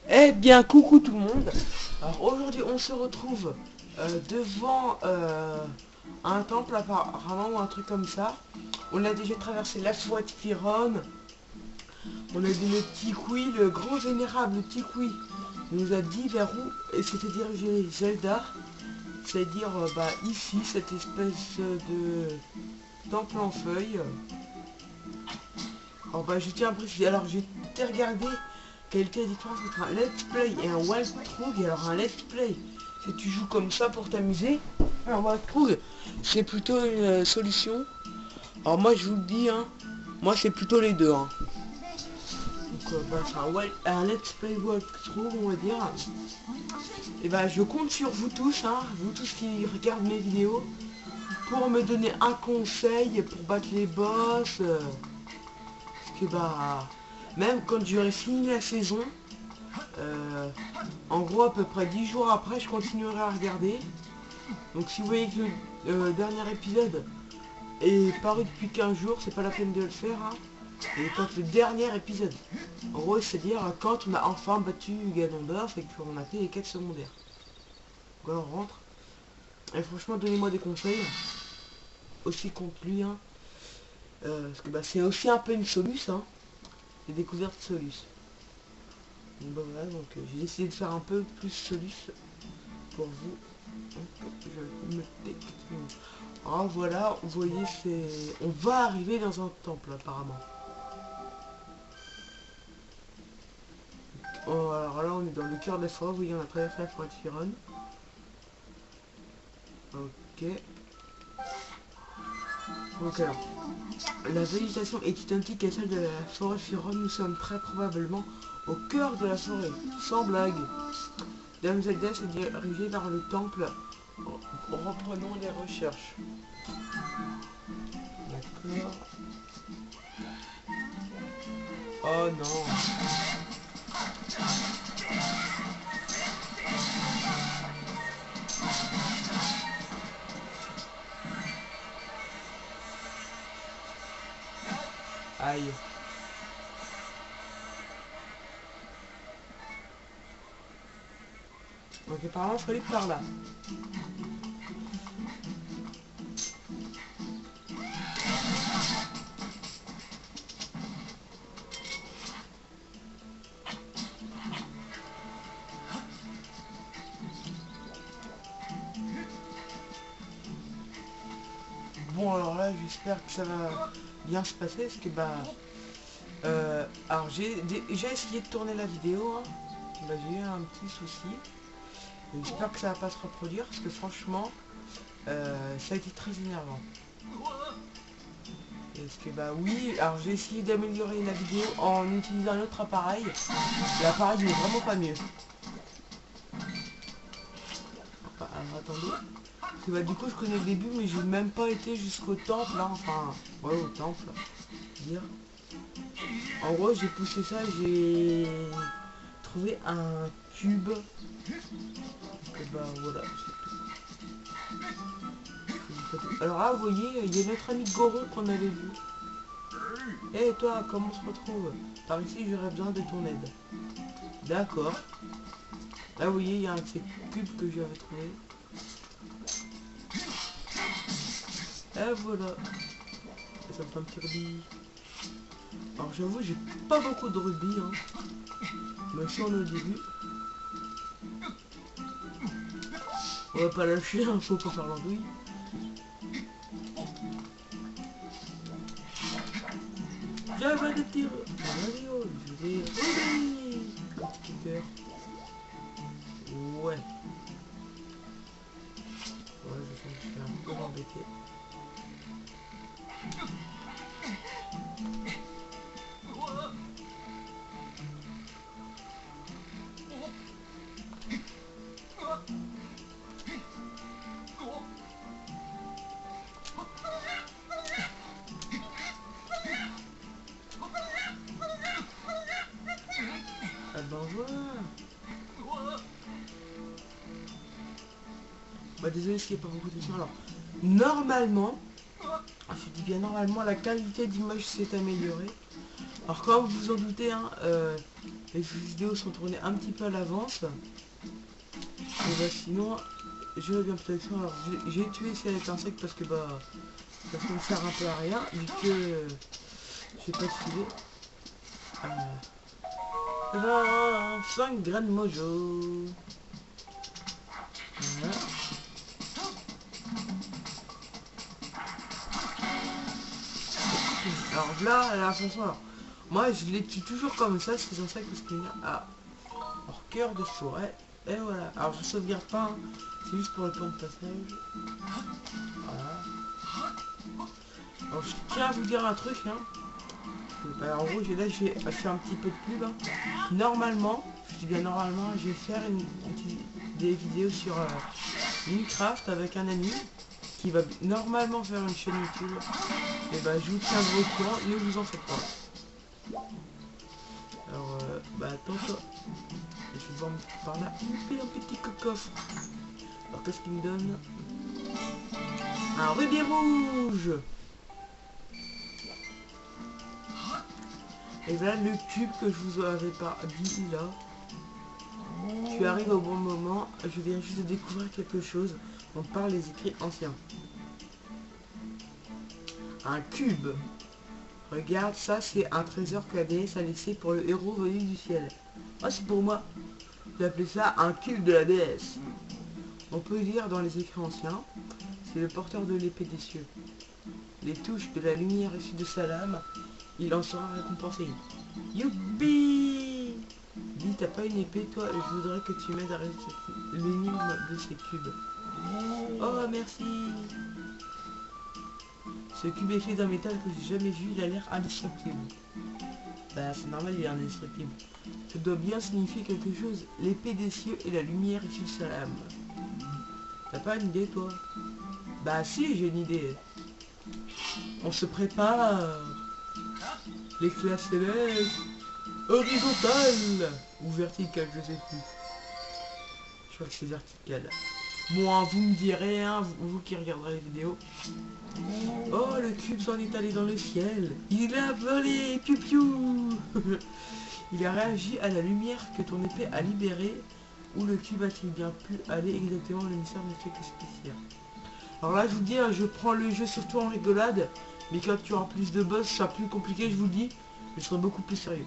Eh bien, coucou tout le monde. Alors aujourd'hui, on se retrouve devant un temple apparemment ou un truc comme ça. On a déjà traversé la forêt de Firon. On a dit le Tikwi, le grand vénérable Tikwi nous a dit vers où et s'était dirigé Zelda. C'est-à-dire ici, cette espèce de temple en feuilles. Alors je tiens à préciser, alors j'ai regardé quelle était la différence entre un let's play et un walkthrough. Et alors un let's play, si tu joues comme ça pour t'amuser, un walkthrough, c'est plutôt une solution. Alors moi je vous le dis, hein, moi c'est plutôt les deux. Hein. Donc c'est un let's play walkthrough, on va dire. Et je compte sur vous tous, hein, vous tous qui regardent mes vidéos, pour me donner un conseil pour battre les boss. Parce que même quand j'aurai fini la saison, en gros à peu près 10 jours après, je continuerai à regarder. Donc si vous voyez que le dernier épisode est paru depuis 15 jours, c'est pas la peine de le faire. Hein. Et quand le dernier épisode, en gros c'est-à-dire quand on a enfin battu Ganondorf et qu'on a fait les quêtes secondaires. Donc là on rentre. Et franchement donnez-moi des conseils. Aussi contre lui. Hein. Parce que c'est aussi un peu une soluce. Hein. Les découvertes Solus. Donc voilà, donc j'ai décidé de faire un peu plus Solus pour vous. Donc je me tais. Alors voilà, vous voyez, on va arriver dans un temple apparemment. Oh, alors là, on est dans le cœur de la forêt. Vous voyez, on a traversé la forêt de Firon. Ok. Donc alors, la végétation est identique à celle de la forêt Firon. Nous sommes très probablement au cœur de la forêt, sans blague. Dame Zelda s'est dirigée vers le temple. Reprenons les recherches. D'accord. Oh non. Aïe. Donc apparemment, il faut aller par là. Bon alors là j'espère que ça va bien se passer parce que alors j'ai déjà essayé de tourner la vidéo. Hein. J'ai eu un petit souci. J'espère que ça va pas se reproduire parce que franchement ça a été très énervant. Parce que oui, alors j'ai essayé d'améliorer la vidéo en utilisant un autre appareil. L'appareil n'est vraiment pas mieux. Alors attendez. Parce que du coup je connais le début mais j'ai même pas été jusqu'au temple là, enfin ouais au temple. Dire. En gros j'ai poussé ça, j'ai trouvé un cube. Et voilà, c'est tout. Alors là vous voyez, il y a notre ami Goron qu'on avait vu. Eh toi, comment on se retrouve? Par ici j'aurais besoin de ton aide. D'accord. Là vous voyez, il y a un de ces cubes que j'avais trouvé. Et voilà. Ça me fait un petit rubis. Alors j'avoue, j'ai pas beaucoup de rubis. Hein. Mais si on est au début. On va pas lâcher, hein, faut pas faire l'andouille. J'avais des tirs. Je vais un petit cœur. Ouais. Ouais, je sens que je suis un peu embêté. Ah ben voilà. Désolé s'il n'y a pas beaucoup de son. Alors, normalement, je dis bien normalement, la qualité d'image s'est améliorée. Alors comme vous vous en doutez, hein, les vidéos sont tournées un petit peu à l'avance. Et bah sinon, je vais bien peut-être. Alors j'ai tué cet insecte parce que bah ça me sert un peu à rien vu que j'ai pas de filet. 5 graines mojo. Voilà. Alors là, la façon, alors, moi je les tue toujours comme ça, ces insectes parce qu'il y a leur cœur de forêt. Et voilà. Alors je sauvegarde pas, hein. C'est juste pour le point de passage. Voilà. Alors je tiens à vous dire un truc, hein. En gros, là j'ai fait un petit peu de pub. Hein. Normalement, je dis bien normalement, je vais faire des vidéos sur Minecraft avec un ami qui va normalement faire une chaîne YouTube. Et bah je vous tiendrai au courant, ne vous en faites pas. Alors bah attends toi. Je vais voir par là. Un petit coffre. Alors qu'est-ce qu'il me donne? Un rubis rouge. Et voilà le cube que je vous avais pas dit là. Tu arrives au bon moment, je viens juste de découvrir quelque chose. On parle les écrits anciens. Un cube. Regarde, ça c'est un trésor que la déesse a laissé pour le héros venu du ciel. Ah, c'est pour moi. J'ai appelé ça un cube de la déesse. On peut lire dans les écrits anciens. C'est le porteur de l'épée des cieux. Les touches de la lumière issue de sa lame, il en sera récompensé. Youpi! Dis, t'as pas une épée, toi? Je voudrais que tu m'aides à résoudre l'énigme de ces cubes. Oh, merci! Ce cube est fait d'un métal que j'ai jamais vu, il a l'air indestructible. Bah, c'est normal, il est indestructible. Ça doit bien signifier quelque chose. L'épée des cieux et la lumière issue de sa lame. T'as pas une idée, toi? Bah, si, j'ai une idée. On se prépare. L'éclair céleste. Horizontal ou vertical, je sais plus. Je crois que c'est vertical. Bon, hein, vous me direz, hein, vous qui regarderez les vidéos. Oh, le cube s'en est allé dans le ciel. Il a volé, piou piou. Il a réagi à la lumière que ton épée a libérée. Où le cube a-t-il bien pu aller exactement? Le mystère ne fait que spécial. Alors là, je vous dis, hein, je prends le jeu surtout en rigolade. Mais quand tu auras plus de boss, ça sera plus compliqué, je vous le dis. Je serai beaucoup plus sérieux.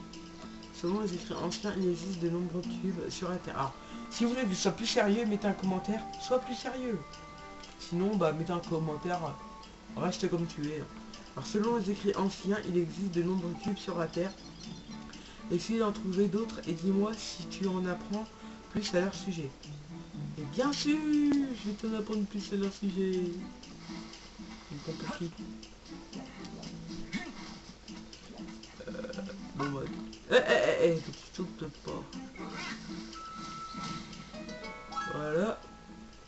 Selon les écrits anciens, il existe de nombreux cubes sur la Terre. Alors, si vous voulez que je sois plus sérieux, mettez un commentaire, sois plus sérieux. Sinon, bah, mettez un commentaire, reste comme tu es. Alors, selon les écrits anciens, il existe de nombreux cubes sur la Terre. Essayez d'en trouver d'autres et dis-moi si tu en apprends plus à leur sujet. Et bien sûr, je vais t'en apprendre plus à leur sujet. Bon, bah, tu sautes pas. Voilà.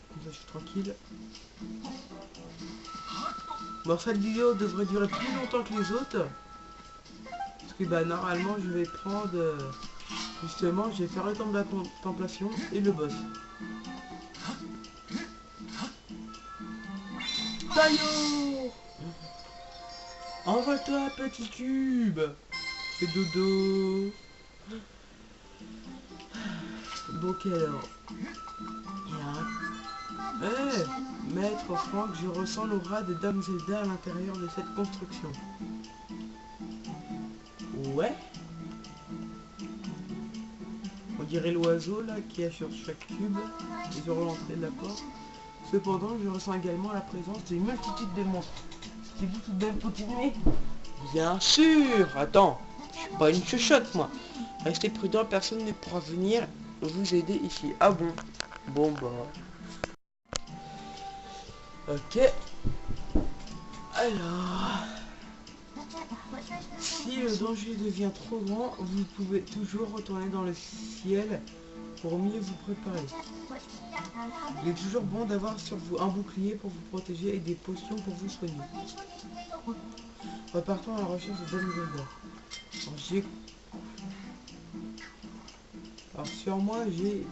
Comme ça, je suis tranquille. Bon, cette vidéo devrait durer plus longtemps que les autres. Parce que, bah, normalement, je vais prendre... justement, je vais faire le temps de la contemplation et le boss. Taillot! Envoie-toi, petit cube! Et dodo. Bon, ok, alors. Maître Franck, je ressens l'aura de Dame Zelda à l'intérieur de cette construction. Ouais. On dirait l'oiseau là qui est sur chaque cube et sur l'entrée de la porte. Cependant, je ressens également la présence d'une multitude de monstres. Si vous tout de même continuer? Bien sûr. Attends, je suis pas une chuchote moi. Restez prudent, personne ne pourra venir vous aider ici. Ah bon? Bon bah. Ok. Alors. Si le danger devient trop grand, vous pouvez toujours retourner dans le ciel pour mieux vous préparer. Il est toujours bon d'avoir sur vous un bouclier pour vous protéger et des potions pour vous soigner. Repartons à la recherche de Dame Zelda. Alors sur moi j'ai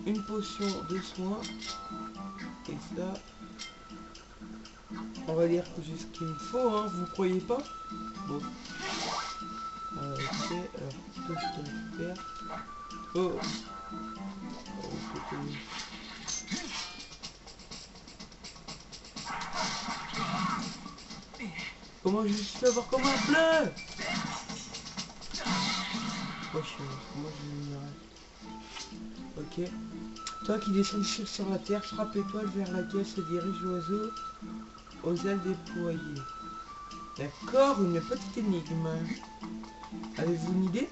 une potion de soin et ça on va dire que j'ai ce qu'il me faut, hein, vous croyez pas? Bon. Ok, alors toi je te récupère. Oh, oh c'était... Comment je suis fait avoir comme un bleu? Oh, moi je vais. Ok. Toi qui descends sur la terre, frappe l'étoile vers laquelle se dirige l'oiseau aux ailes déployées. D'accord, une petite énigme. Avez-vous une idée?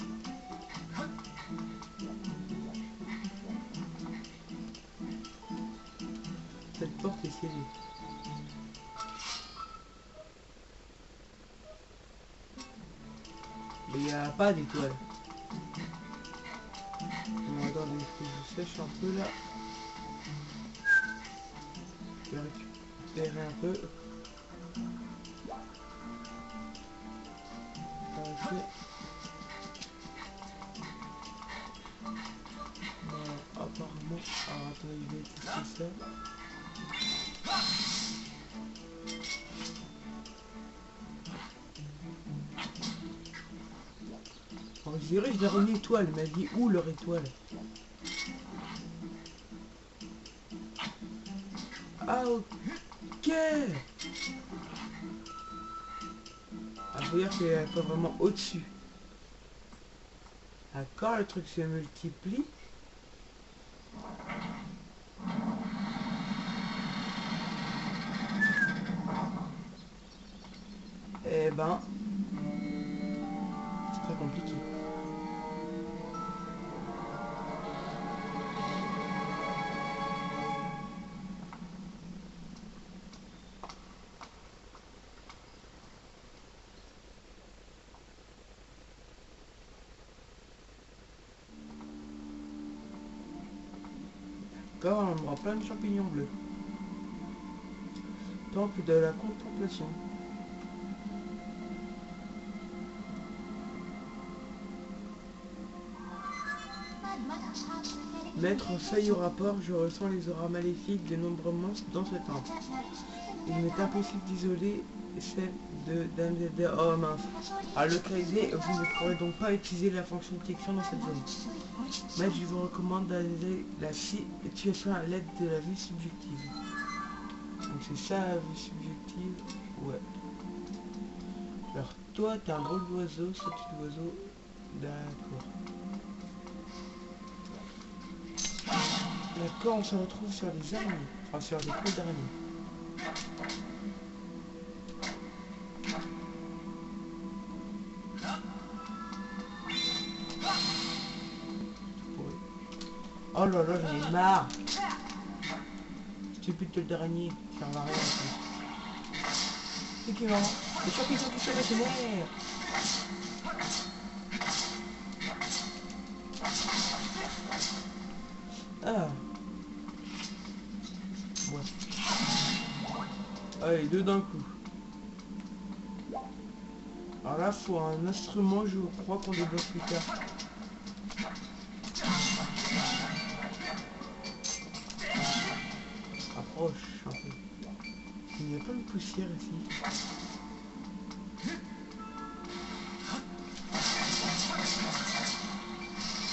Cette porte est scellée. Mais il n'y a pas d'étoile. Bon, attendez, que je sèche un peu là. Je vais récupérer un peu. Ok. Voilà, apparemment. Alors attendez, je vais tester ça. Alors, je dirais, je leur une étoile, mais elle dit où leur étoile? Ah ok. Ah, faut dire qu'elle est pas vraiment au-dessus. D'accord, le truc se multiplie. Eh ben, c'est très compliqué. D'accord, on aura plein de champignons bleus. Temple de la contemplation. Mettre feuille au rapport, je ressens les auras maléfiques de nombreux monstres dans ce temple. Il m'est impossible d'isoler celle de oh mince. À localiser, vous ne pourrez donc pas utiliser la fonction détection dans cette zone. Mais je vous recommande d'analyser la situation à l'aide de la vue subjective. Donc c'est ça la vue subjective. Ouais. Alors toi t'es un drôle d'oiseau, ça tu d'oiseau. D'accord. D'accord, on se retrouve sur des araignées. Enfin sur des coups d'araignées. Oh là là, j'en ai marre. Stupide tête d'araignée, ça va rien. C'est qui va? Les champignons qui se régénèrent. Ah. Ouais. Allez, deux d'un coup. Alors là, faut un instrument, je crois qu'on débloque plus tard. Approche un peu. Il n'y a pas de poussière ici.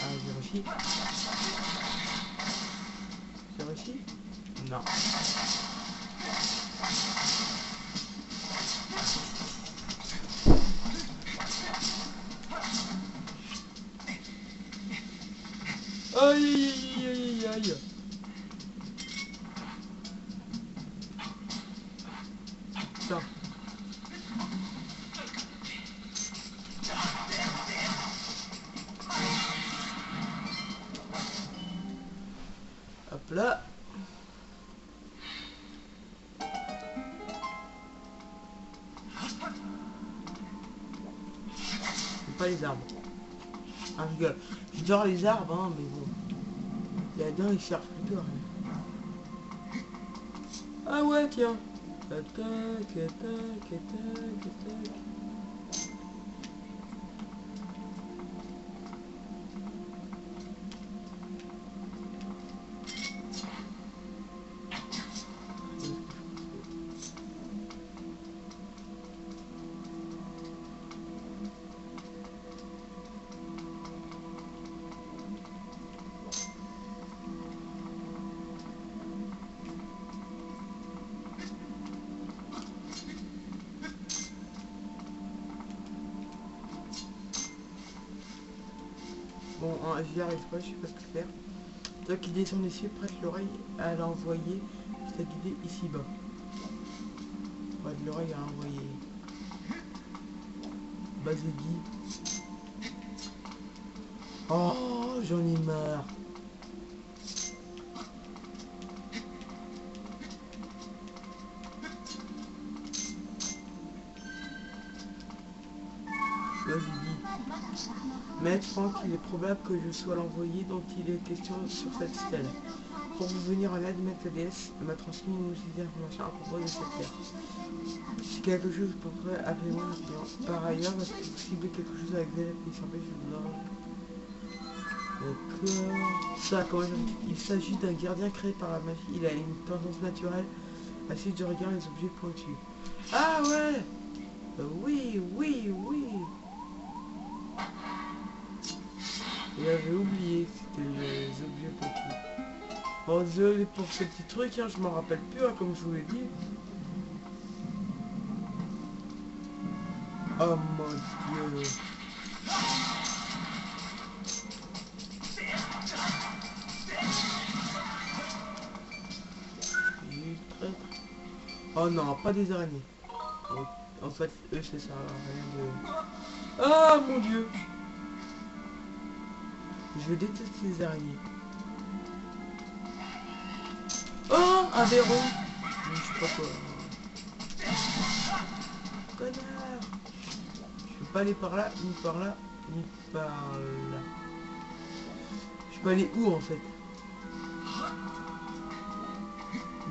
Ah, j'ai réussi. J'ai réussi? Non. Aïe aïe aïe aïe aïe. Putain. Hop là. C'est pas les arbres. Ah, je rigole. J'adore les arbres, hein, mais bon. Là-dedans, ils servent plutôt à rien. Ah ouais, tiens. Tac, tac, tac, tac, tac. Bon, hein, j'y arrive pas, je sais pas ce que faire. Toi qui descends les cieux, prête l'oreille à l'envoyer. Je t'ai guidé ici-bas. Prête l'oreille à envoyer. Bazegui. Oh, j'en ai marre. Vas-y, dis. Maître Franck, il est probable que je sois l'envoyé dont il est question sur cette stèle. Pour vous venir en aide, Maître déesse m'a transmis une multitude d'informations à propos de cette terre. Si quelque chose pourrait appelez-moi le client. Par ailleurs, est-ce que vous ciblez quelque chose avec des lettres qui s'empêchent de vous D'accord. Ça, comment il s'agit d'un gardien créé par la magie. Il a une tendance naturelle à suivre de regard les objets pointus. Ah ouais. Oui, oui, oui. J'avais oublié que c'était les objets pointus. Bon, désolé pour ce petit truc, hein, je m'en rappelle plus, hein, comme je vous l'ai dit. Oh mon dieu. Oh non, pas des araignées. En fait, eux, ça sert à rien de... Ah mon dieu. Je déteste les araignées. Oh, un verrou. Je sais pas quoi. Connard. Je peux pas aller par là, ni par là, ni par là. Je peux aller où en fait?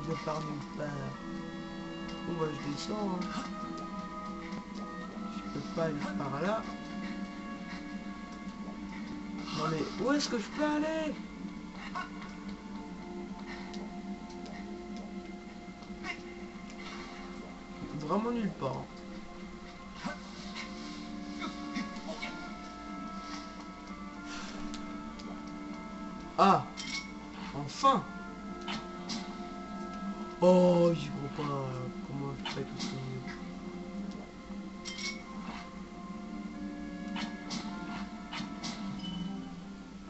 Je pars nulle part. Bon bah je descends. Hein. Je peux pas aller par là. Non mais où est-ce que je peux aller? Vraiment nulle part. Ah, enfin. Oh, j'y vois pas comment je fais tout ça.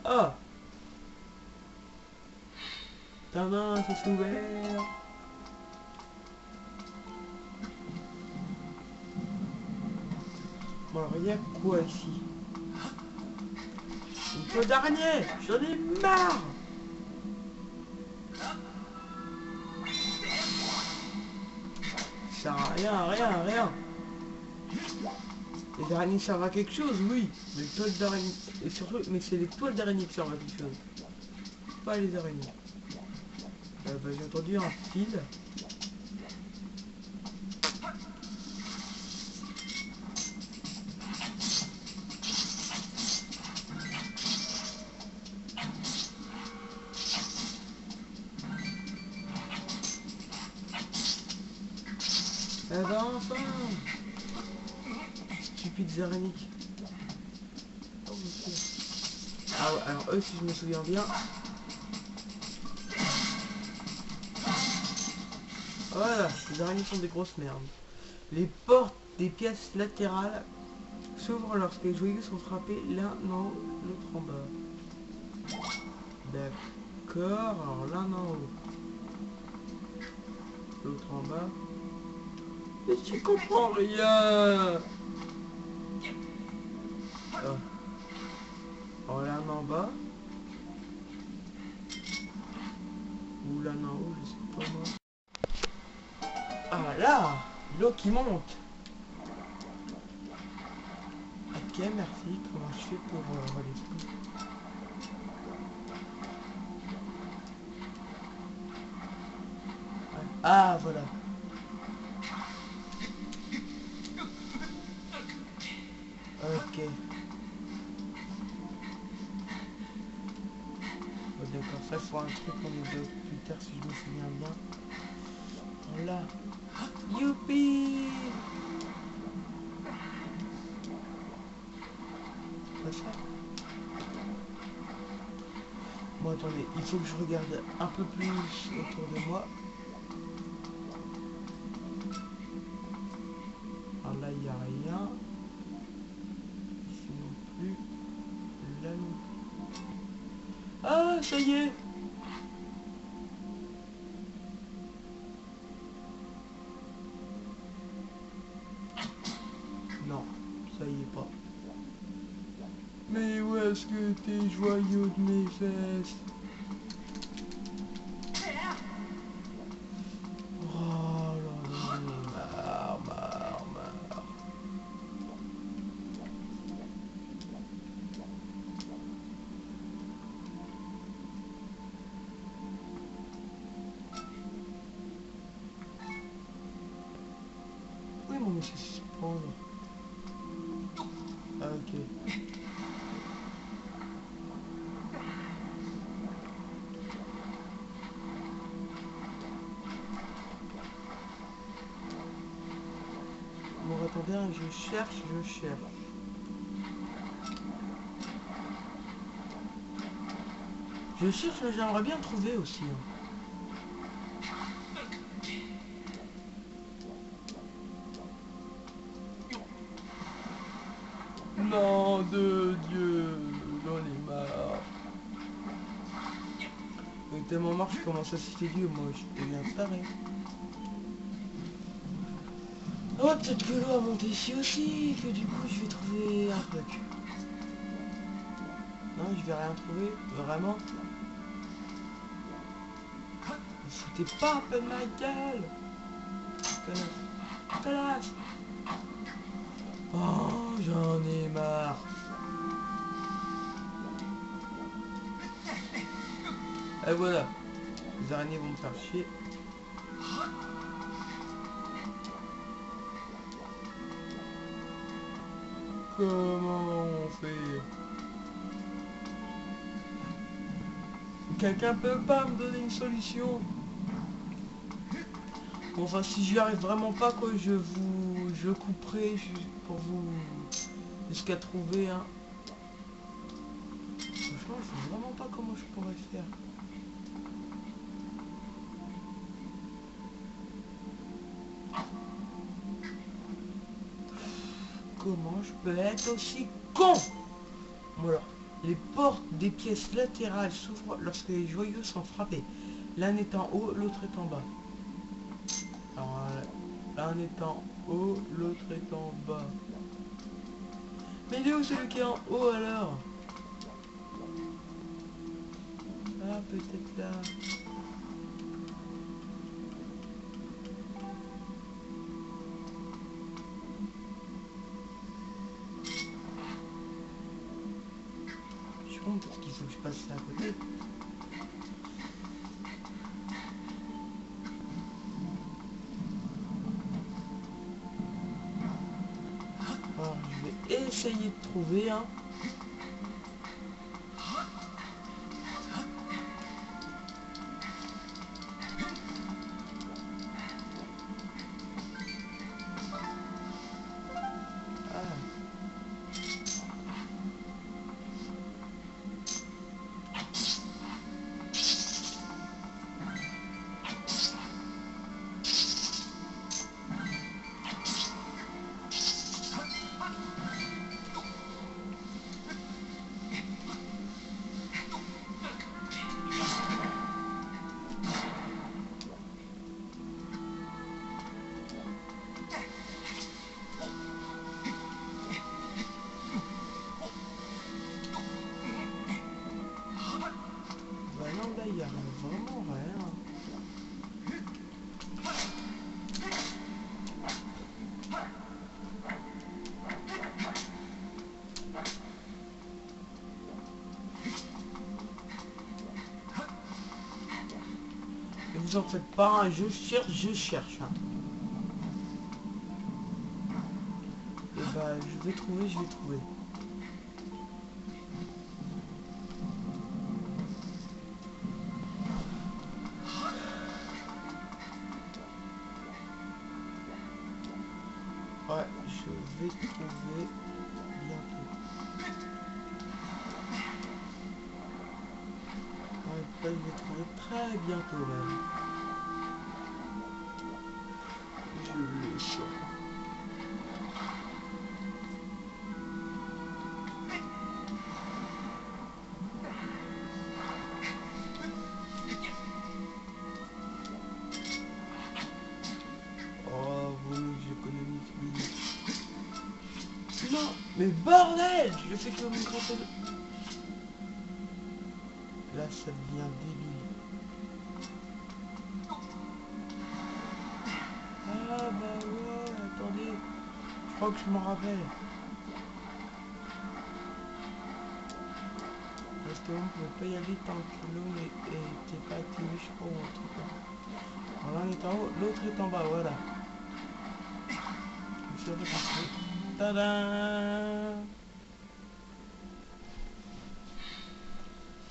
Ah. Tadam, ça s'est ouvert. Bon alors il y a quoi ici? Une toile d'araignée. J'en ai marre. Ça sert à rien, rien, rien. Les araignées servent à quelque chose, oui. Mais les toiles d'araignée... Et surtout, mais c'est les toiles d'araignée qui servent à quelque chose. Pas les araignées. Bah, j'ai entendu un fil. Eh ben enfin. Stupides araignées. Oh, okay. Ah ouais, alors eux, si je me souviens bien... Voilà, les araignées sont des grosses merdes. Les portes des pièces latérales s'ouvrent lorsque les joyaux sont frappés l'un en haut, l'autre en bas. D'accord, alors l'un en haut, l'autre en bas. Mais tu comprends rien. Oh. Alors l'un en bas. Ou l'un en haut, je sais pas moi. Ah là, l'eau qui monte. Ok, merci. Comment je fais pour redescendre? Ah, voilà. Ok. Oh, d'accord, ça il faut un truc qu'on débloque plus tard si je me souviens bien. Voilà. Youpi! Pas ça. Bon, attendez, il faut que je regarde un peu plus autour de moi. Alors là, il n'y a rien. Ici non plus. Là non plus. ça y est. Non, ça y est pas. Mais où est-ce que tes joyaux de mes fesses? Oh là là, marre. Oui, mon monsieur se prendre. Ah, ok. Bon, attendez, hein, je cherche. Je cherche, mais j'aimerais bien trouver aussi. Hein. Nom de Dieu, j'en ai marre. Et tellement marre, je commence à citer Dieu, moi, je deviens taré. Oh, peut-être que l'eau a monté ici aussi, que du coup, je vais trouver un truc. Non, je vais rien trouver, vraiment. Ne foutez pas un peu de ma gueule. Connasse. Oh, j'en ai marre. Et voilà. Les araignées vont me faire chier. Comment on fait? Quelqu'un peut pas me donner une solution? Bon, enfin, si j'y arrive vraiment pas, quoi, je couperai pour vous jusqu'à trouver un. Franchement, je sais vraiment pas comment je pourrais faire. Comment je peux être aussi con? Voilà. Les portes des pièces latérales s'ouvrent lorsque les joyaux sont frappés. L'un est en haut, l'autre est en bas. Alors, l'un est en haut, l'autre est en bas. Mais il est où celui qui est en haut alors? Ah, peut-être là. Je suis con parce qu'il faut que je passe ça à côté. Alors, je vais essayer de trouver un. Bah non, là, il y a vraiment rien. Et vous en faites pas, hein, je cherche. Hein. Et bah, je vais trouver. Ouais, je vais trouver bientôt. Ouais, je vais trouver très bientôt même. Je le sens. Non, mais bordel, je fais que mon grand. Là, ça devient débile. Ah bah ouais, attendez. Je crois que je m'en rappelle. Parce qu'on ne pouvait pas y aller tant que l'eau n'était pas activée, je crois, ou un truc là. Alors là, on est en haut, l'autre est en bas, voilà. Je suis reparti. Tadam!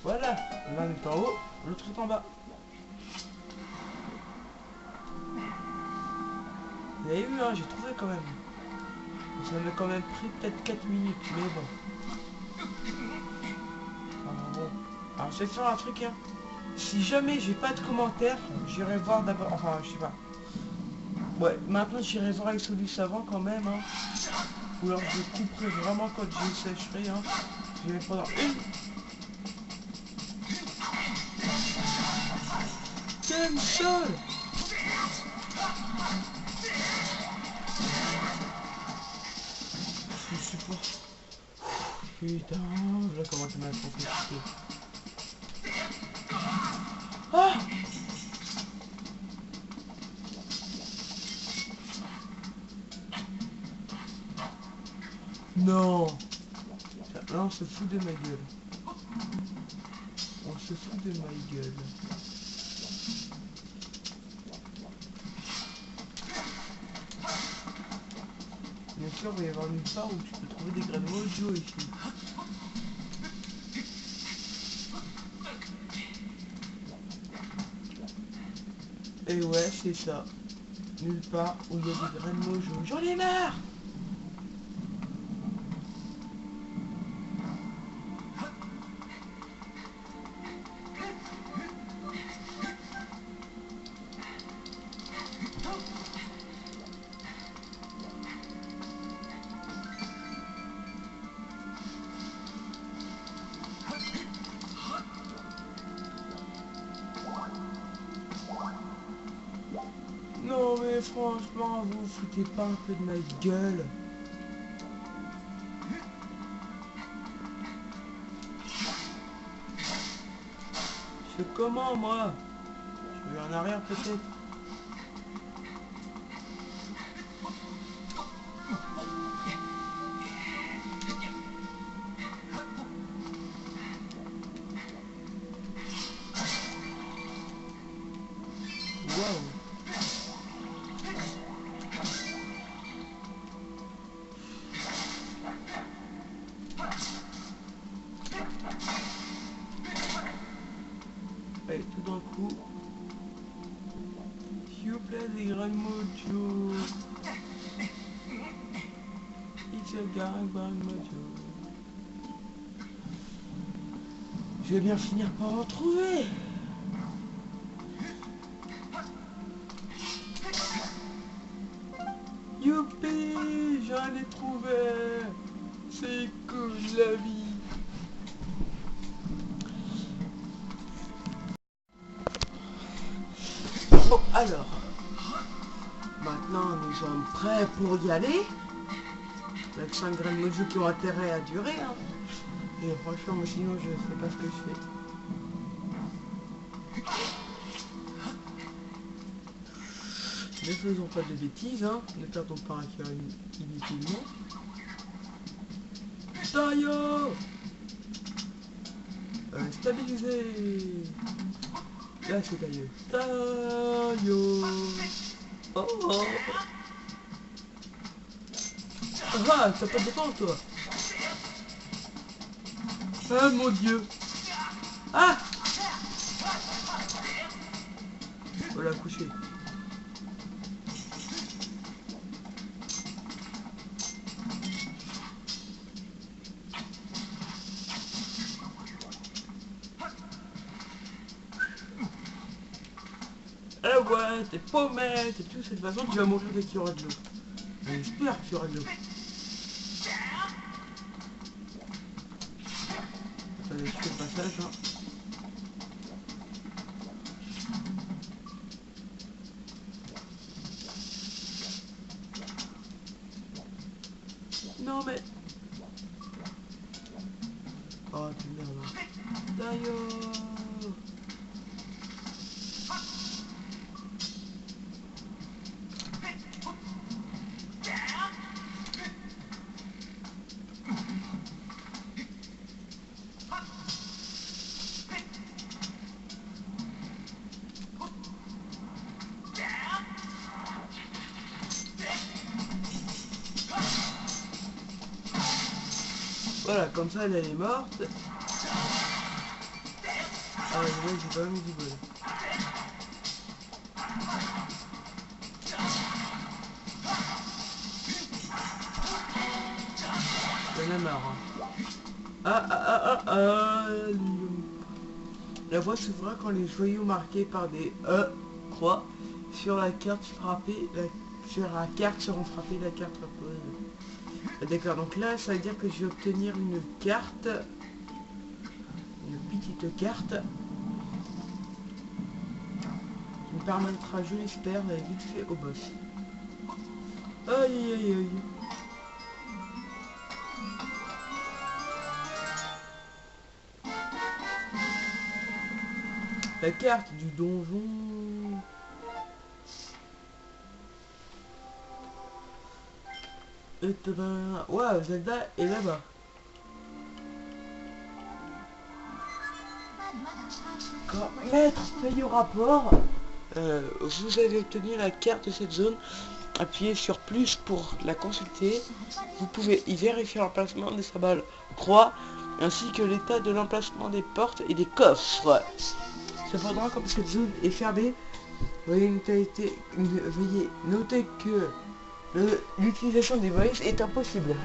Voilà, l'un est en haut, l'autre est en bas. Vous avez vu, hein, j'ai trouvé quand même. Ça m'a quand même pris peut-être 4 minutes, mais bon. Alors bon. Alors je vais faire un truc, hein. Si jamais j'ai pas de commentaires, j'irai voir d'abord. Enfin, je sais pas. Ouais, maintenant j'irai voir avec celui savant quand même, hein. Ou alors je couperai vraiment quand je sécherai, hein. Je vais pendant une. Quel sol! Je supporte. Putain, là comment tu m'as compliqué. Ah! Non! Là on se fout de ma gueule. On se fout de ma gueule. Bien sûr, il va y avoir une part où tu peux trouver des graines mojo ici. Et ouais, c'est ça. Nulle part où il y a des graines mojo. J'en ai marre! Non mais franchement, vous foutez pas un peu de ma gueule. Je fais comment moi? Je vais en arrière peut-être. Waouh. Allez, tout d'un coup. S'il vous plaît, des graines mojo. It's a gang mojo. Je vais bien finir par en trouver. Youpi, j'en ai trouvé. C'est cool la vie. Bon, alors. Maintenant, nous sommes prêts pour y aller. Avec 5 graines mojo qui ont intérêt à durer. Hein. Et franchement, moi, sinon, je sais pas ce que je fais. Ne faisons pas de bêtises, hein. Ne perdons pas un cœur inutilement. Taillot stabilisé. Là, c'est tailleux. Taillot. Oh, oh. Ah, t'as pas de défense, toi. Ah, mon Dieu. Ah. Voilà, couché. Eh ouais, t'es pommette et tout, de toute façon tu vas mourir dès qu'il y aura de l'eau. J'espère qu'il y aura de l'eau. Attendez, je fais le passage, hein. Non mais... Oh tu merde. D'ailleurs. Voilà, comme ça elle est morte. Ah ouais, j'ai pas mis du bol. J'en ai marre. Hein. La voie s'ouvra quand les joyaux marqués par des croix sur la carte frappée, sur la carte seront frappés, la carte repose. D'accord, donc là ça veut dire que je vais obtenir une carte, une petite carte qui me permettra, je l'espère, d'aller vite fait au boss. Aïe aïe aïe. La carte du donjon. Et ouais, Zelda est là-bas. Maître, paye au rapport. Vous avez obtenu la carte de cette zone. Appuyez sur plus pour la consulter. Vous pouvez y vérifier l'emplacement des symboles croix ainsi que l'état de l'emplacement des portes et des coffres. Cependant, comme cette zone est fermée, veuillez noter que l'utilisation des voices est impossible.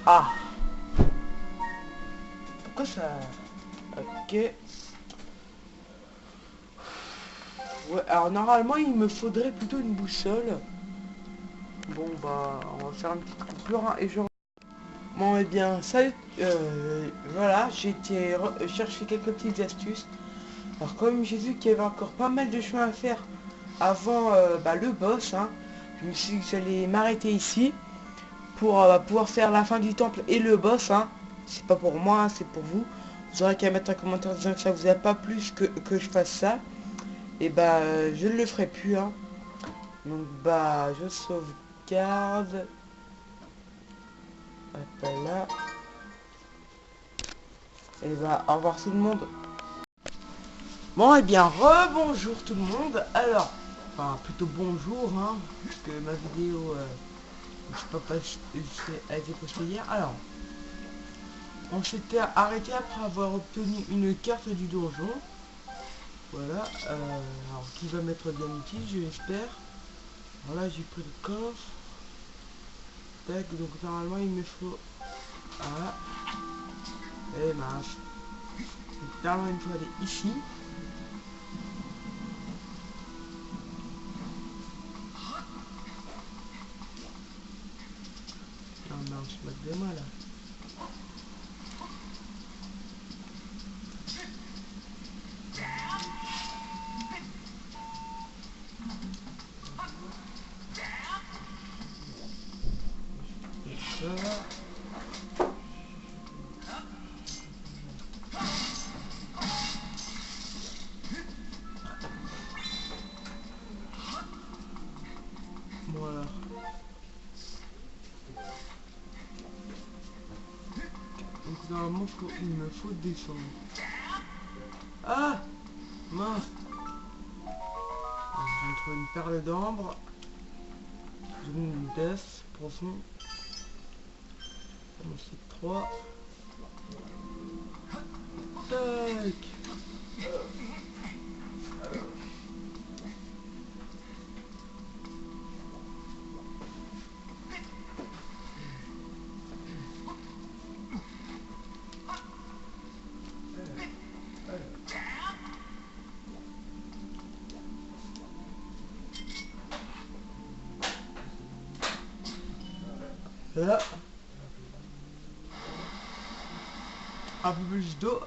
Ah, pourquoi ça? Ok. Ouais, alors normalement il me faudrait plutôt une boussole. Bon bah on va faire une petite coupure hein, et je... Bon et bien salut, voilà, j'ai été chercher quelques petites astuces. Alors comme j'ai vu qu'il y avait encore pas mal de chemin à faire avant le boss, hein, je me suis dit que j'allais m'arrêter ici pour pouvoir faire la fin du temple et le boss. Hein. C'est pas pour moi, hein, c'est pour vous. Vous aurez qu'à mettre un commentaire disant que ça vous a pas plu que je fasse ça. Et je ne le ferai plus. Hein. Donc je sauvegarde. Hop là. Et au revoir tout le monde. Bon et bien rebonjour tout le monde. Alors, enfin plutôt bonjour hein, parce que ma vidéo je sais pas a été postée hier. Alors, on s'était arrêté après avoir obtenu une carte du donjon. Voilà, alors qui va m'être bien utile, je l'espère. Voilà, j'ai pris le coffre. Tac, donc normalement il me faut... Voilà. Et mince. Donc normalement il me faut aller ici. Non, non, je me moque de moi là. Et ça. Voilà. Donc normalement il me faut descendre. Ah mince. Alors, je vais trouver une perle d'ambre. Une death profond. C'est 3. Tac. Là. Un peu plus d'eau.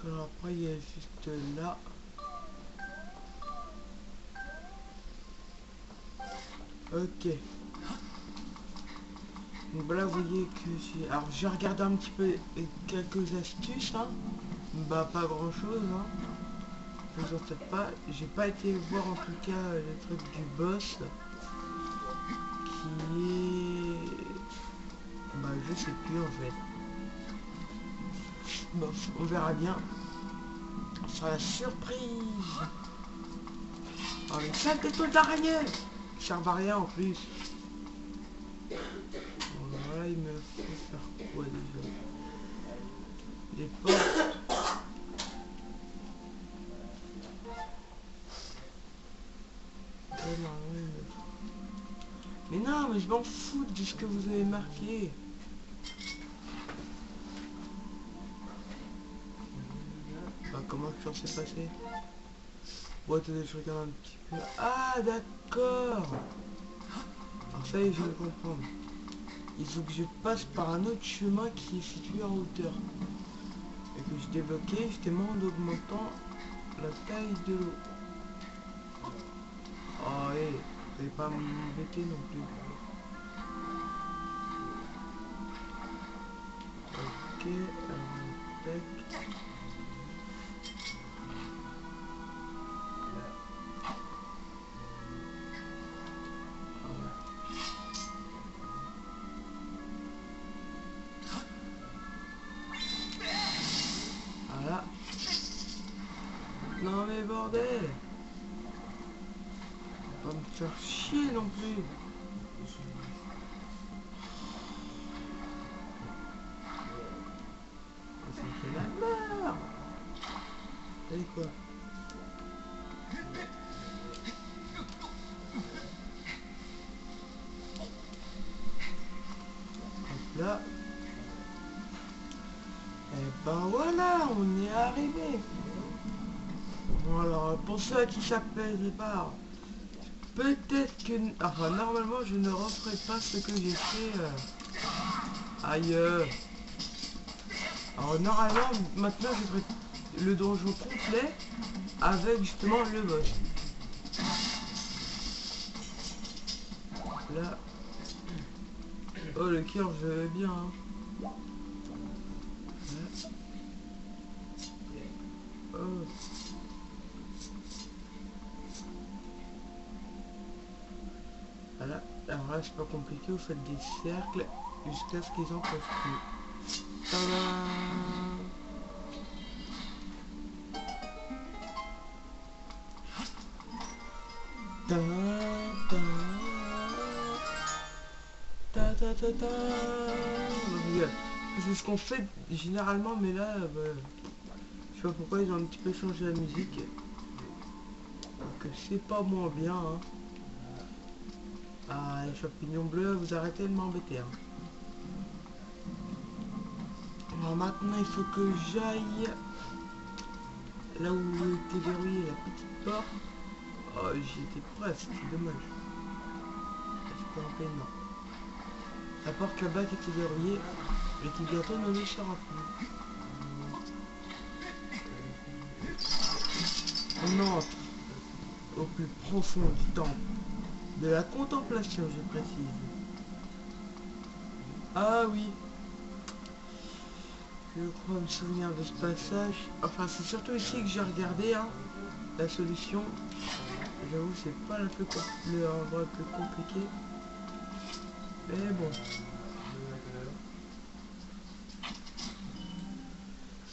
Alors après il y a juste là. Ok. Donc voilà, vous voyez que j'ai... Alors j'ai regardé un petit peu quelques astuces, hein. Bah pas grand chose, hein. Je vous en fais pas. J'ai pas été voir en tout cas le truc du boss. Qui est... Bah je sais plus en fait. Bon, on verra bien. Ça sera la surprise. Oh les sales têtes d'araignée. Ils servent à rien en plus. Bon, voilà, il me faut faire quoi déjà? Des portes. Mais non, mais je m'en fous de ce que vous avez marqué. Bah, comment que ça s'est passé? Bon, attendez, je regarde un petit peu. Ah, d'accord. Alors ça y est, je vais comprendre. Il faut que je passe par un autre chemin qui est situé en hauteur. Et que je débloquais justement en augmentant la taille de l'eau. Oh, hé, vous n'allez pas m'embêter non plus. Ok, alors, tac. Voilà. Non mais bordel! Pas me faire chier non plus. C'est la merde. Et quoi? Hop là. Et ben voilà, on y est arrivé. Bon alors, pour ceux qui s'appellent pas, peut-être que... Enfin, normalement, je ne referai pas ce que j'ai fait ailleurs. Alors, normalement, maintenant, je ferai le donjon complet avec justement le boss. Là. Oh, le cœur, je vais bien. Hein. Oh. Voilà. Alors là, c'est pas compliqué, vous faites des cercles jusqu'à ce qu'ils en peuvent plus. Tadam! Ta ta ta ta ta ta. C'est ce qu'on fait généralement, mais là, bah, je sais pas pourquoi ils ont un petit peu changé la musique. Donc c'est pas moins bien. Hein. Ah, les champignons bleus, vous arrêtez de m'embêter. Hein. Alors maintenant, il faut que j'aille là où était verrouillée la petite porte. Oh, j'y étais presque, c'est dommage. J'étais en peine, non. La porte là-bas qui était verrouillée et qui bientôt ne le sera plus. On entre au plus profond du temple. De la contemplation, je précise. Ah oui. Je crois me souvenir de ce passage. Enfin, c'est surtout ici que j'ai regardé hein, la solution. J'avoue, c'est pas l'endroit le plus compliqué. Mais bon.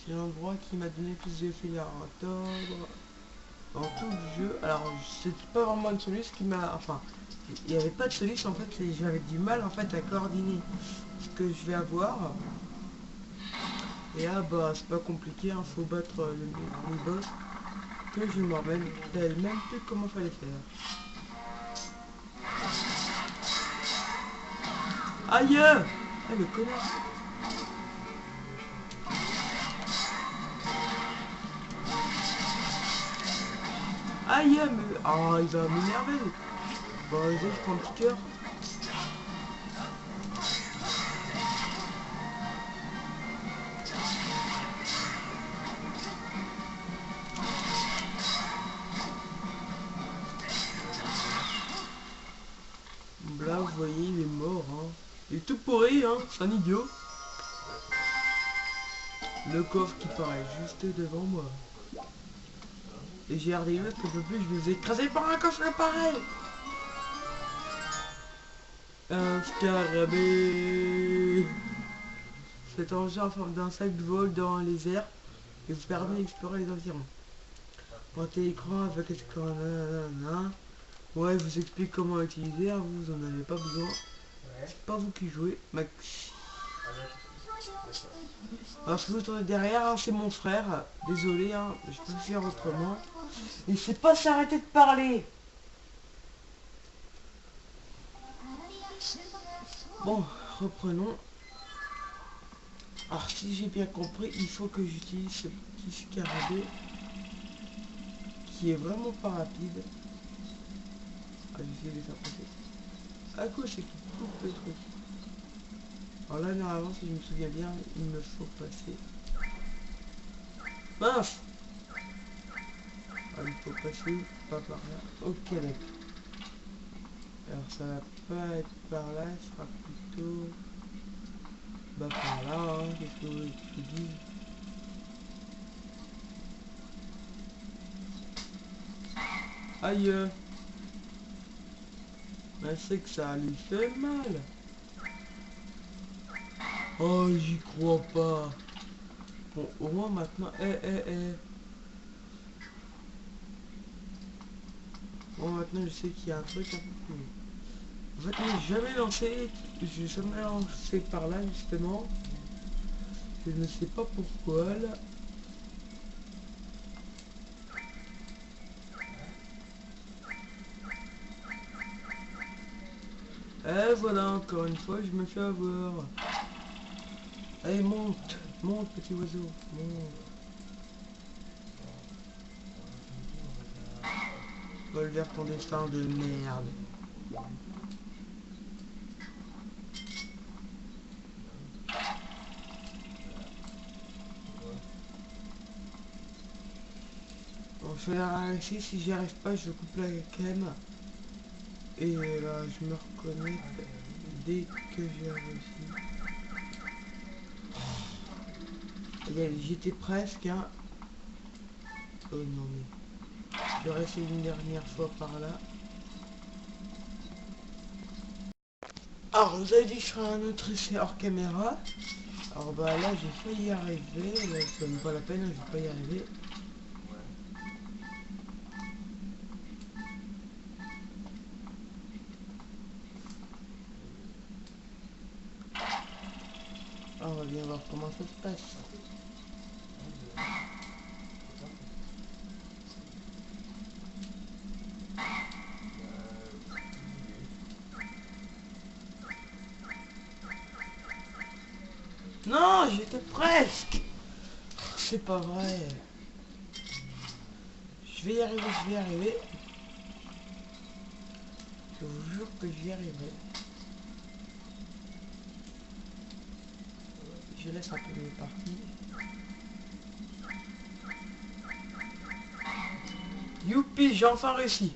C'est l'endroit qui m'a donné plus d'effets à entendre dans tout le jeu. Alors, c'est pas vraiment une solution qui m'a... Enfin, il n'y avait pas de solution en fait. J'avais du mal en fait à coordonner ce que je vais avoir. Et là, bah, c'est pas compliqué. Hein, faut battre les boss. Que je me rappelle même plus comment fallait faire. Aïe! Ah, le connard! Aïe, mais... Ah, il va m'énerver! Bon, vas-y, je prends un petit cœur. pourri, hein, c'est un idiot. Le coffre qui paraît juste devant moi. Et j'ai regardé l'autre un peu plus, je me faisais écraser par un coffre pareil. Un scarabée. Cet engin en forme d'insecte vole dans les airs et vous permet d'explorer les environs. Pointez l'écran avec l'écran. Ouais, je vous explique comment utiliser, hein, vous en avez pas besoin. C'est pas vous qui jouez, Maxi. Alors si vous tournez derrière, hein, c'est mon frère. Désolé, hein, je peux faire autrement. Il sait pas s'arrêter de parler. Bon, reprenons. Alors si j'ai bien compris, il faut que j'utilise ce petit scarabée qui est vraiment pas rapide. Ah, j'essaie de les faire passer. À quoi c'est qu'il coupe le truc. Alors là, normalement, si je me souviens bien, il me faut passer. Mince! Ah, il faut passer pas par là. Ok, d'accord. Alors ça va pas être par là, ce sera plutôt... Bah par là, hein. Qu'est-ce que vous voulez que je vous dise? Aïe! Mais c'est que ça lui fait mal. Oh, j'y crois pas. Bon, au moins maintenant... Bon, maintenant je sais qu'il y a un truc un peu plus... En fait, moi, j'ai jamais lancé par là, justement. Je ne sais pas pourquoi, là. Et voilà, encore une fois, je me fais avoir. Allez, monte, monte, petit oiseau, monte. Vole vers ton destin de merde. Bon, je vais la ralentir, si j'y arrive pas, je coupe la cam. Et là, je me reconnecte dès que j'ai réussi. J'étais presque, hein. Oh non, mais... Je vais essayer une dernière fois par là. Alors, vous avez dit que je ferai un autre essai hors caméra. Alors bah là, j'ai failli y arriver. Là, ça ne vaut pas la peine, je vais pas y arriver. Alors, on va bien voir comment ça se passe. Non, j'étais presque. C'est pas vrai. Je vais y arriver, je vais y arriver. Je vous jure que j'y arriverai. Je laisse un peu mes parties. Youpi, j'ai enfin réussi.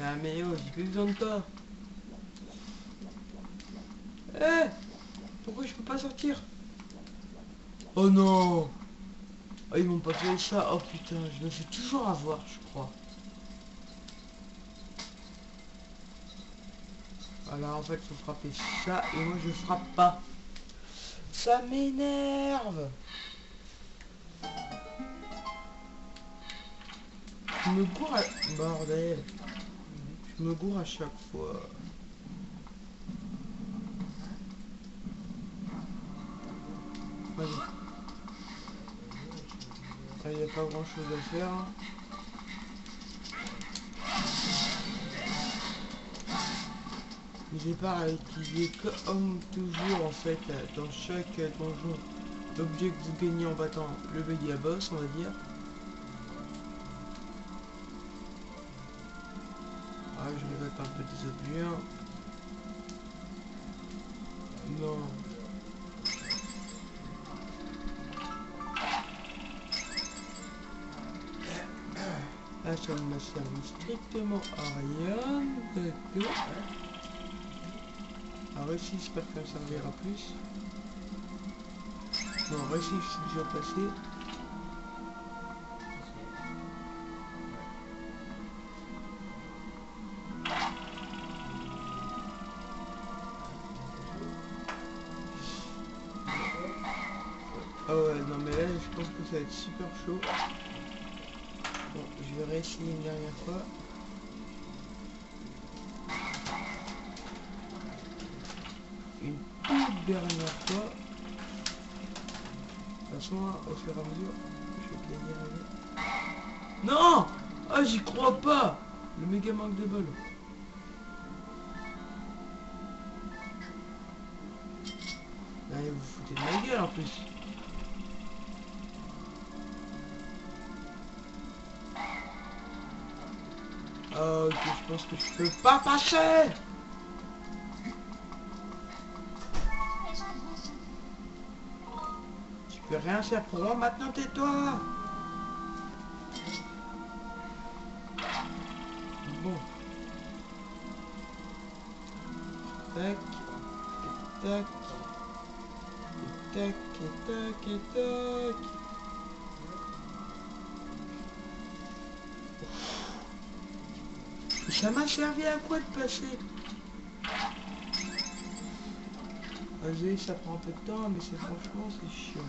Ah mais oh, j'ai plus besoin de toi. Eh, pourquoi je peux pas sortir? Oh non. Oh, ils m'ont pas fait ça. Oh putain, je me fais toujours avoir, je crois. Alors en fait, faut frapper ça et moi je frappe pas. Ça m'énerve. Je me gourre à... Bordel. Je me gourre à chaque fois. Allez. Il n'y a pas grand chose à faire. Hein. J'ai pas à utiliser comme toujours en fait dans chaque donjon l'objet que vous gagnez en battant le méga boss, on va dire. Ah, je regrette un peu des objets. Hein. Non. ça ne m'a servi strictement à rien. D'accord. Alors ici, j'espère que ça me servira plus. Non, ici, c'est déjà passé. Ah ouais, non mais là, je pense que ça va être super chaud. Bon, je vais réessayer une dernière fois. Une toute dernière fois. De toute façon, au fur et à mesure, je vais bien y arriver. Non! Ah, j'y crois pas! Le méga manque de bol. Allez, vous foutez de ma gueule en plus. Ah, ok, je pense que je peux pas passer! Tu peux rien faire pour moi, maintenant tais-toi! Bon. Tac, et tac, et tac, et tac, et tac. Ça m'a servi à quoi de passer? Vas-y, ça prend un peu de temps, mais c'est franchement, c'est chiant.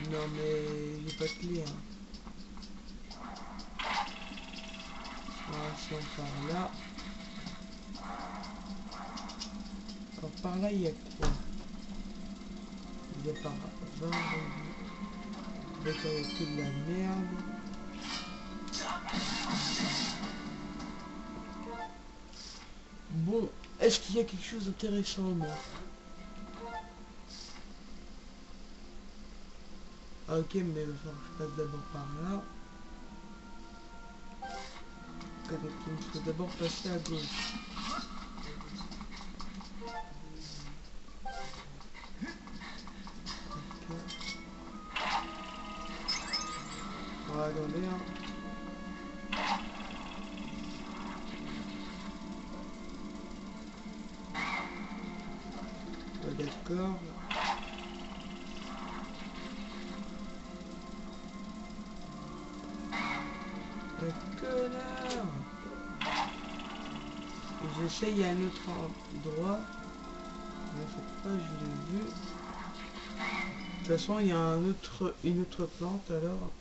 Non, mais j'ai pas de clé, hein. Voilà, si on part là. Alors, par là, il y a quoi? Il y a par 20 rubis. D'accord, il y a que de la merde. Bon, est-ce qu'il y a quelque chose d'intéressant, moi? Ah, ok, mais il va falloir que je passe d'abord par là. Ok, donc il me faut d'abord passer à gauche. Ok. On va attendre, hein. Ouais, d'accord. Un connard! J'essaye à un autre endroit. Mais faut pas, je l'ai vu. De toute façon, il y a une autre plante alors.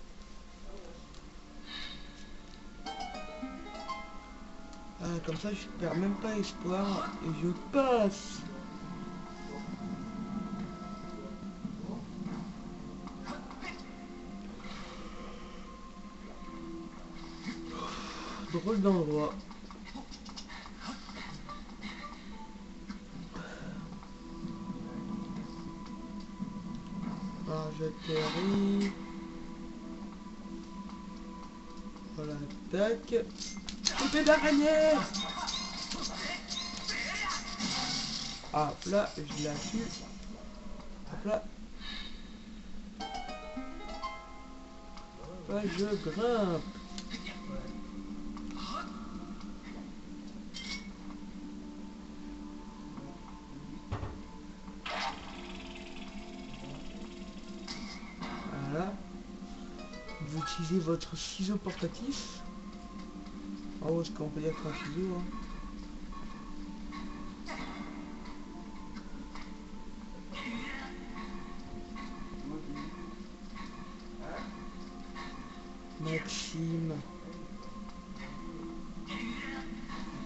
Ah, comme ça, je perds même pas espoir et je passe. Drôle d'endroit. Alors, j'atterris. Voilà, tac. Épée d'araignée. Ah, là, je la tue. Hop là. Là, je grimpe. Voilà. Vous utilisez votre ciseau portatif. Oh, est-ce qu'on peut dire que c'est un ciseau, hein? Maxime.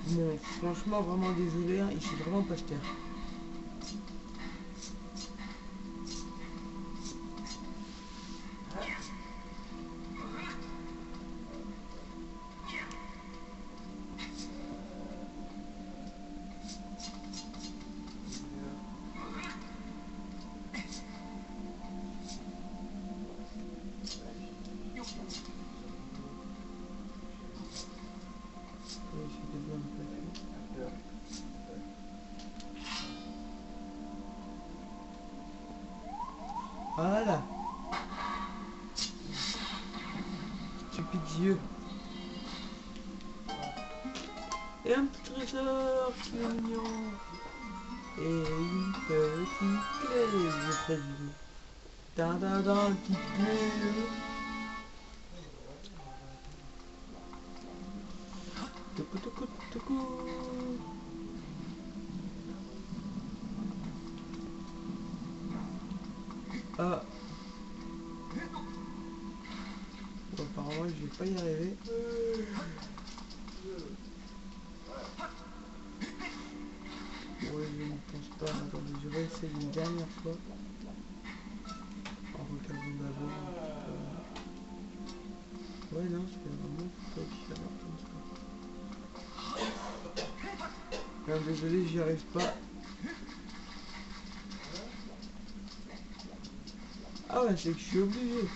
Bon, franchement, vraiment désolé, hein, il s'est vraiment pas se taire. Voilà. yeux. Et un petit trésor qui est mignon. Et une petite clé, je présume. Une petite clé. Toucou, toucou, toucou. Ah. Bon, apparemment, je vais pas y arriver. Ouais, je ne pense pas. Attendez, je vais essayer une dernière fois. En regardant d'abord un petit peu. Ouais, non, c'est vraiment pas différent comme ça. Non, désolé, j'y arrive pas. Ah ouais, c'est que je suis obligé.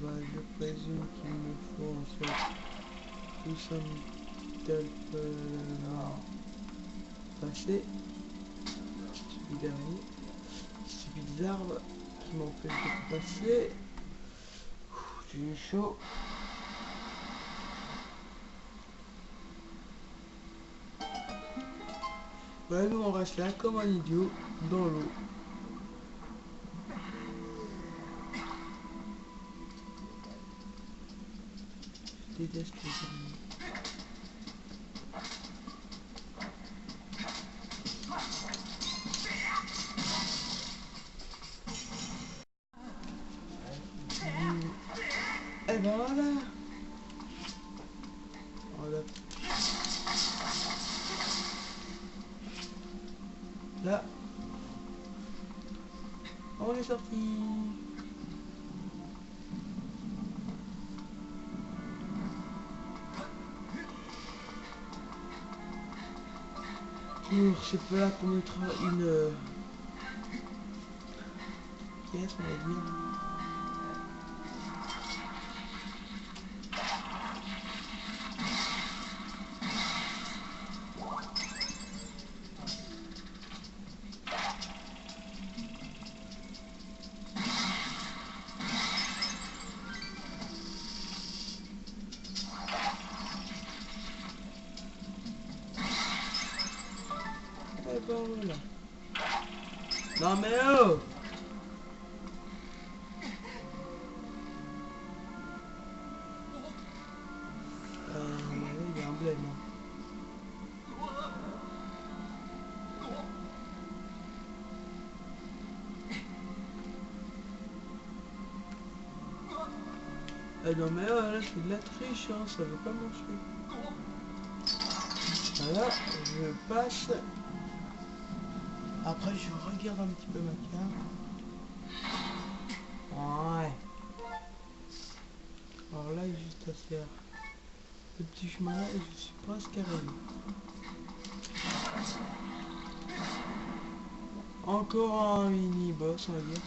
Bah, je présume qu'il me faut en fait tout simplement passer. Stupide araignée. Stupide arbre qui m'empêche de passer. J'ai eu chaud. Ouais, nous on reste là comme un idiot dans l'eau. Je déteste les araignées. Et ben voilà. Voilà. Là. On est sorti. Pour ce peu là qu'on mettra une pièce, on va dire. Et ben voilà. Non mais oh! Il y a un blême. Ah non mais là c'est de la triche, hein, ça veut pas marcher. Voilà, je passe. Après je regarde un petit peu ma carte. Ouais. Alors là il y a juste à faire le petit chemin là et je suis presque arrivé. Encore un mini boss on va dire.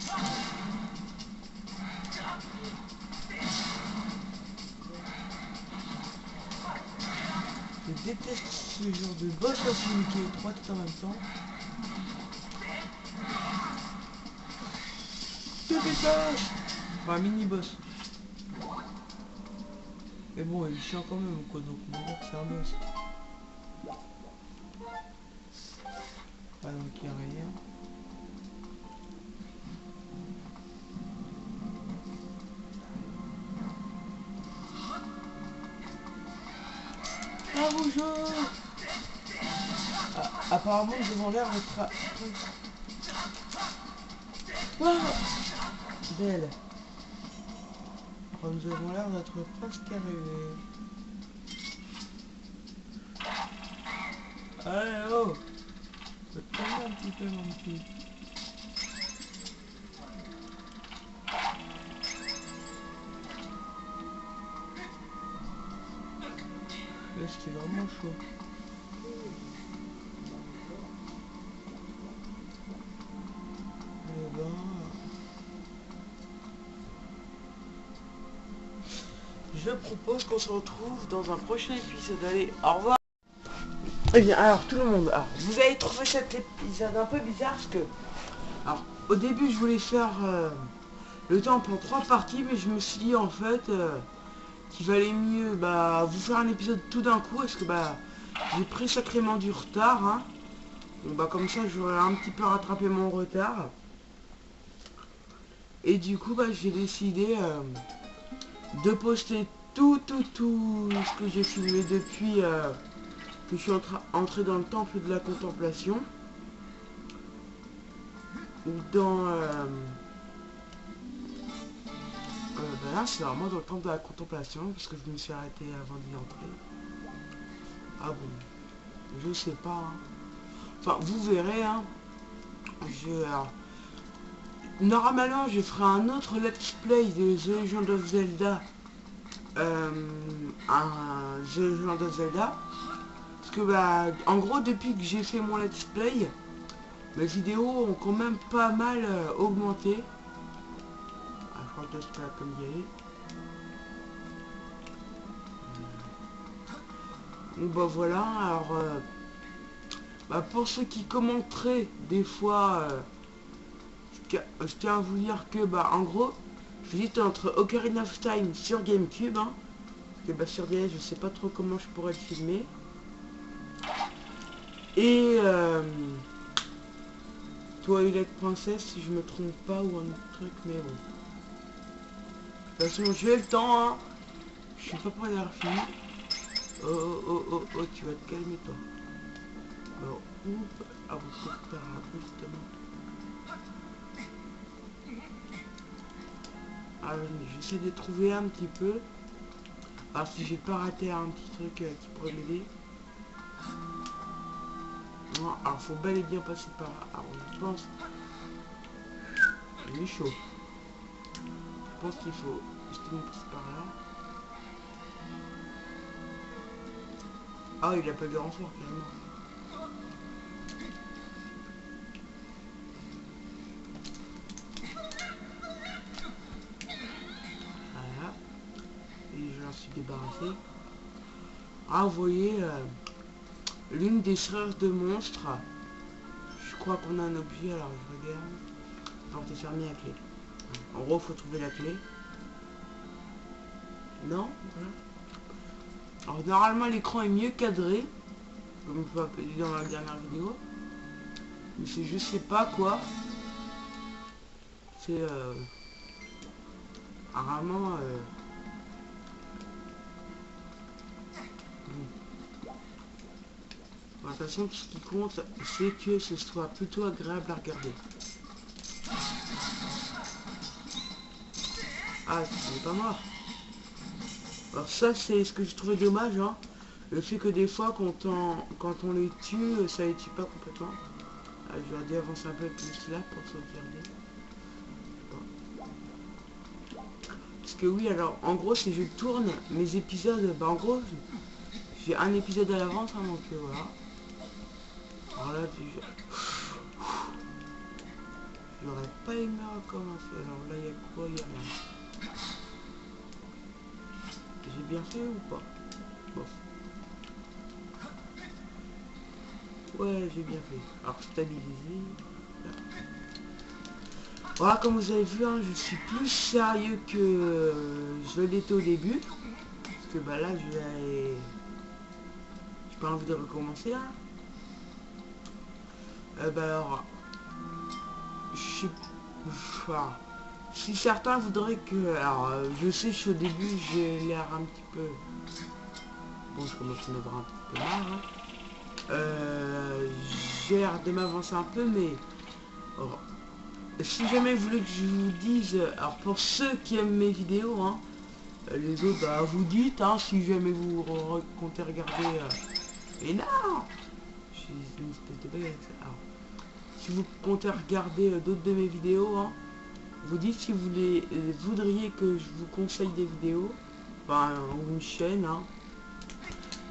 Je déteste ce genre de boss là qui est 3 têtes en même temps. Enfin, mini boss. Mais bon, il est chiant quand même, quoi, donc on va dire que c'est un boss. Ah, donc il n'y a rien. Ah, bonjour. Ah, apparemment, nous avons l'air d'être... Ah, belle. Nous avons l'air d'être presque arrivés. Allez, oh! Je peux te calmer un petit peu, mon petit. Là, c'était vraiment chaud. Eh ben... Je propose qu'on se retrouve dans un prochain épisode. Allez, au revoir. Eh bien, alors tout le monde, alors, vous avez trouvé cet épisode un peu bizarre parce que, alors, au début je voulais faire le temps prend 3 parties, mais je me suis dit en fait qu'il valait mieux vous faire un épisode tout d'un coup, parce que j'ai pris sacrément du retard, hein. Donc comme ça j'aurais un petit peu rattrapé mon retard. Et du coup j'ai décidé de poster tout ce que j'ai filmé depuis que je suis entré dans le temple de la contemplation. Ou dans... là c'est vraiment dans le temple de la contemplation, parce que je me suis arrêté avant d'y entrer. Ah bon, je sais pas. Hein. Enfin, vous verrez. Hein. Alors, normalement, je ferai un autre let's play de The Legend of Zelda. The Legend of Zelda. Parce que, en gros, depuis que j'ai fait mon let's play, mes vidéos ont quand même pas mal augmenté. Ah, je crois que c'est là comme y aller. Bon, voilà. Alors, pour ceux qui commenteraient des fois, je tiens à vous dire que, en gros, j'hésite entre Ocarina of Time sur GameCube, hein, parce que sur DS, je sais pas trop comment je pourrais le filmer. Et Twilight Princess, si je me trompe pas, ou un autre truc, mais bon. De toute façon, j'ai le temps, hein. Je suis pas prêt d'avoir fini. Oh, tu vas te calmer, toi. Alors, oups, ah, vous faut faire un peu, justement. Ah, j'essaie de trouver un petit peu. Ah, si j'ai pas raté un petit truc qui pourrait m'aider. Non, alors faut bel et bien passer par là. Alors je pense... Il est chaud. Je pense qu'il faut justement passer par là. Ah, il a pas de renfort carrément. Voilà. Et j'en suis débarrassé. Ah, vous voyez, l'une des sœurs de monstres. Je crois qu'on a un objet, alors je regarde. Porte est fermée à clé. En gros, faut trouver la clé. Non, voilà. Alors normalement l'écran est mieux cadré, comme je peux appeler dans la dernière vidéo. Mais c'est je sais pas quoi. C'est rarement de toute façon, tout ce qui compte, c'est que ce soit plutôt agréable à regarder. Ah, c'est pas mort. Alors ça, c'est ce que je trouvais dommage, hein. Le fait que des fois, quand on les tue, ça les tue pas complètement. Ah, j'aurais dû avancer un peu plus là pour sauvegarder. Bon. Parce que oui, alors, en gros, si je tourne mes épisodes, en gros, j'ai un épisode à l'avance, hein, donc voilà. Alors là, déjà... J'aurais pas aimé recommencer. Alors là, il y a quoi? Il y a rien. J'ai bien fait ou pas? Bon. Ouais, j'ai bien fait. Alors, stabiliser. Là. Voilà, comme vous avez vu, hein, je suis plus sérieux que je l'étais au début. Parce que là, j'ai pas envie de recommencer, hein. Alors... si certains voudraient que... Alors, je sais, je suis au début, j'ai l'air un petit peu... Bon, je commence à me voir un petit peu marre, hein. J'ai l'air de m'avancer un peu, mais... Alors, si jamais vous voulez que je vous dise... Alors, pour ceux qui aiment mes vidéos, hein, les autres, vous dites, hein, si jamais vous comptez regarder... Et non, je suis une espèce de bête. Alors, si vous comptez regarder d'autres de mes vidéos, hein, vous dites si vous voudriez que je vous conseille des vidéos, ou une chaîne, hein.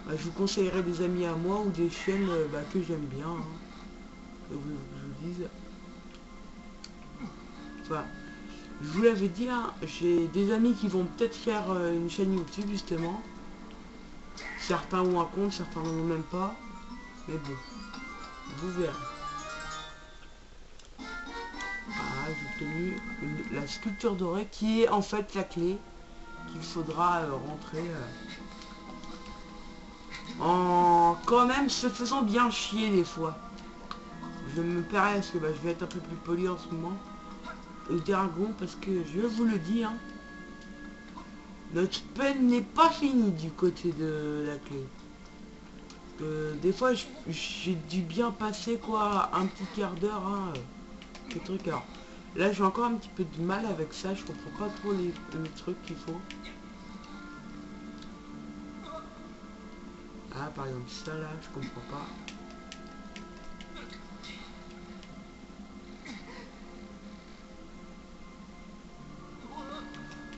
Je vous conseillerais des amis à moi ou des chaînes que j'aime bien, hein, que je vous dise. Enfin, je vous l'avais dit, hein, j'ai des amis qui vont peut-être faire une chaîne YouTube justement. Certains ont un compte, certains n'en ont même pas. Mais bon, vous verrez. j'ai obtenu la sculpture dorée qui est en fait la clé qu'il faudra rentrer en quand même se faisant bien chier des fois. Je me permets parce que je vais être un peu plus poli en ce moment. Le dragon, parce que je vous le dis, hein, notre peine n'est pas finie du côté de la clé. Des fois j'ai dû bien passer quoi un petit quart d'heure, hein, les trucs. Alors là j'ai encore un petit peu de mal avec ça, je comprends pas trop les trucs qu'il faut. Ah par exemple ça là je comprends pas.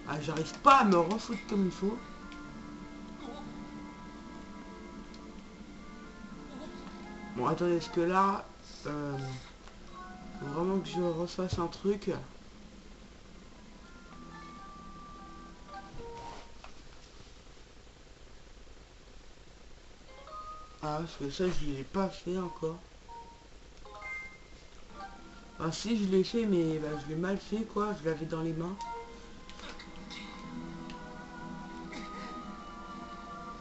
Ah j'arrive pas à me refoutre comme il faut. Bon attendez, est-ce que là faut vraiment que je refasse un truc. Ah parce que ça je l'ai pas fait encore. Ah si je l'ai fait mais je l'ai mal fait quoi, je l'avais dans les mains.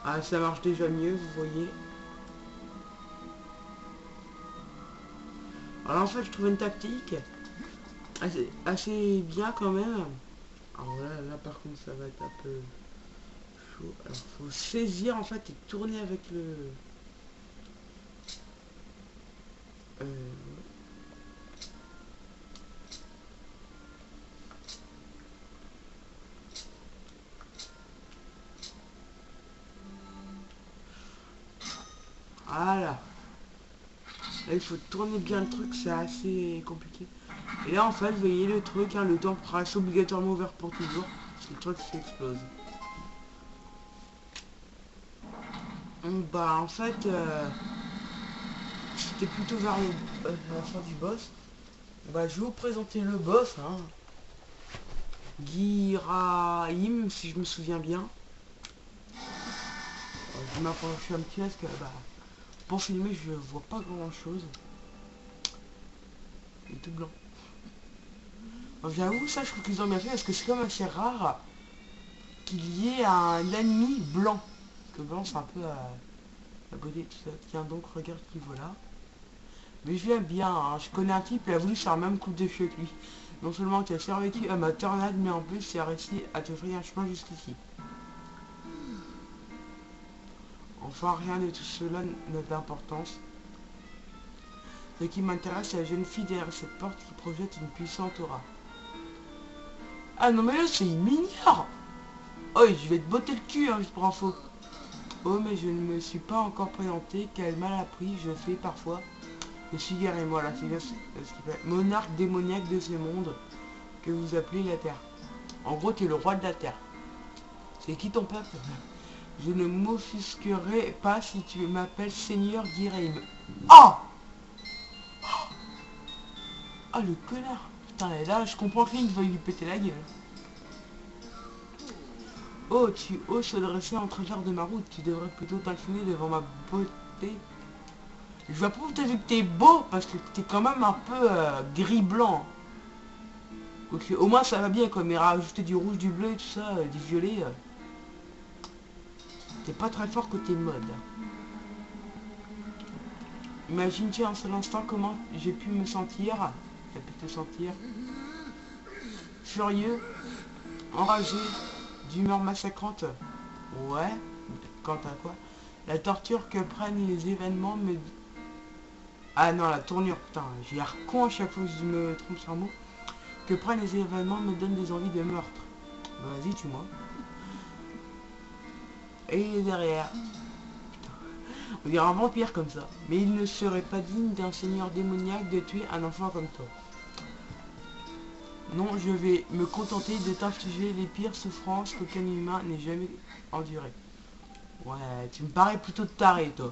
Ah ça marche déjà mieux, vous voyez. Alors en fait je trouve une tactique assez bien quand même. Alors là par contre ça va être un peu chaud. Alors faut saisir en fait et tourner avec le... Voilà. Là il faut tourner bien le truc, c'est assez compliqué. Et là en fait vous voyez le truc, hein, le temps reste obligatoirement ouvert pour toujours. Parce que le truc s'explose. Donc en fait c'était plutôt vers la fin du boss. Je vais vous présenter le boss, hein. Ghirahim, si je me souviens bien. Je m'approche un petit parce que pour filmer je vois pas grand chose. Il est tout blanc. J'avoue ça je trouve qu'ils ont bien fait parce que c'est quand même assez rare qu'il y ait un ennemi blanc. Que blanc c'est un peu à côté de tout ça. Tiens donc regarde qui voilà. Mais je l'aime bien, hein. Je connais un type, il a voulu faire la même coupe de cheveux que lui. Non seulement tu as survécu à ma tornade, mais en plus il a réussi à te frayer un chemin jusqu'ici. Enfin, rien de tout cela n'a d'importance. Ce qui m'intéresse, c'est la jeune fille derrière cette porte qui projette une puissante aura. Ah non mais là, c'est une mignard. Oh, je vais te botter le cul, hein, juste pour info. Oh, mais je ne me suis pas encore présenté, quel mal appris je fais parfois. Je suis Gary, voilà, c'est ce qu'il fait. Monarque démoniaque de ce monde que vous appelez la Terre. En gros, tu es le roi de la Terre. C'est qui ton peuple? Je ne m'offusquerai pas si tu m'appelles Seigneur Guiraim. Ah! Ah le connard! Putain, et là je comprends que Link veuille lui péter la gueule. Oh, tu oses se dresser en travers de ma route, tu devrais plutôt t'incliner devant ma beauté. Je vois pas où t'as vu que t'es beau, parce que t'es quand même un peu gris-blanc. Ok, au moins ça va bien quoi, mais rajouter du rouge, du bleu et tout ça, du violet. T'es pas très fort côté mode. Imagine-tu un seul instant comment j'ai pu me sentir, t'as pu te sentir, furieux, enragé, d'humeur massacrante. Ouais, quant à quoi? La torture que prennent les événements me... Ah non, la tournure, putain, j'ai l'air con à chaque fois que je me trompe sur un mot. Que prennent les événements me donnent des envies de meurtre. Bah, vas-y, tue-moi. Et il est derrière. On dirait un vampire comme ça. Mais il ne serait pas digne d'un seigneur démoniaque de tuer un enfant comme toi. Non, je vais me contenter de t'infliger les pires souffrances qu'aucun humain n'ait jamais endurées. Ouais, tu me parais plutôt taré, toi.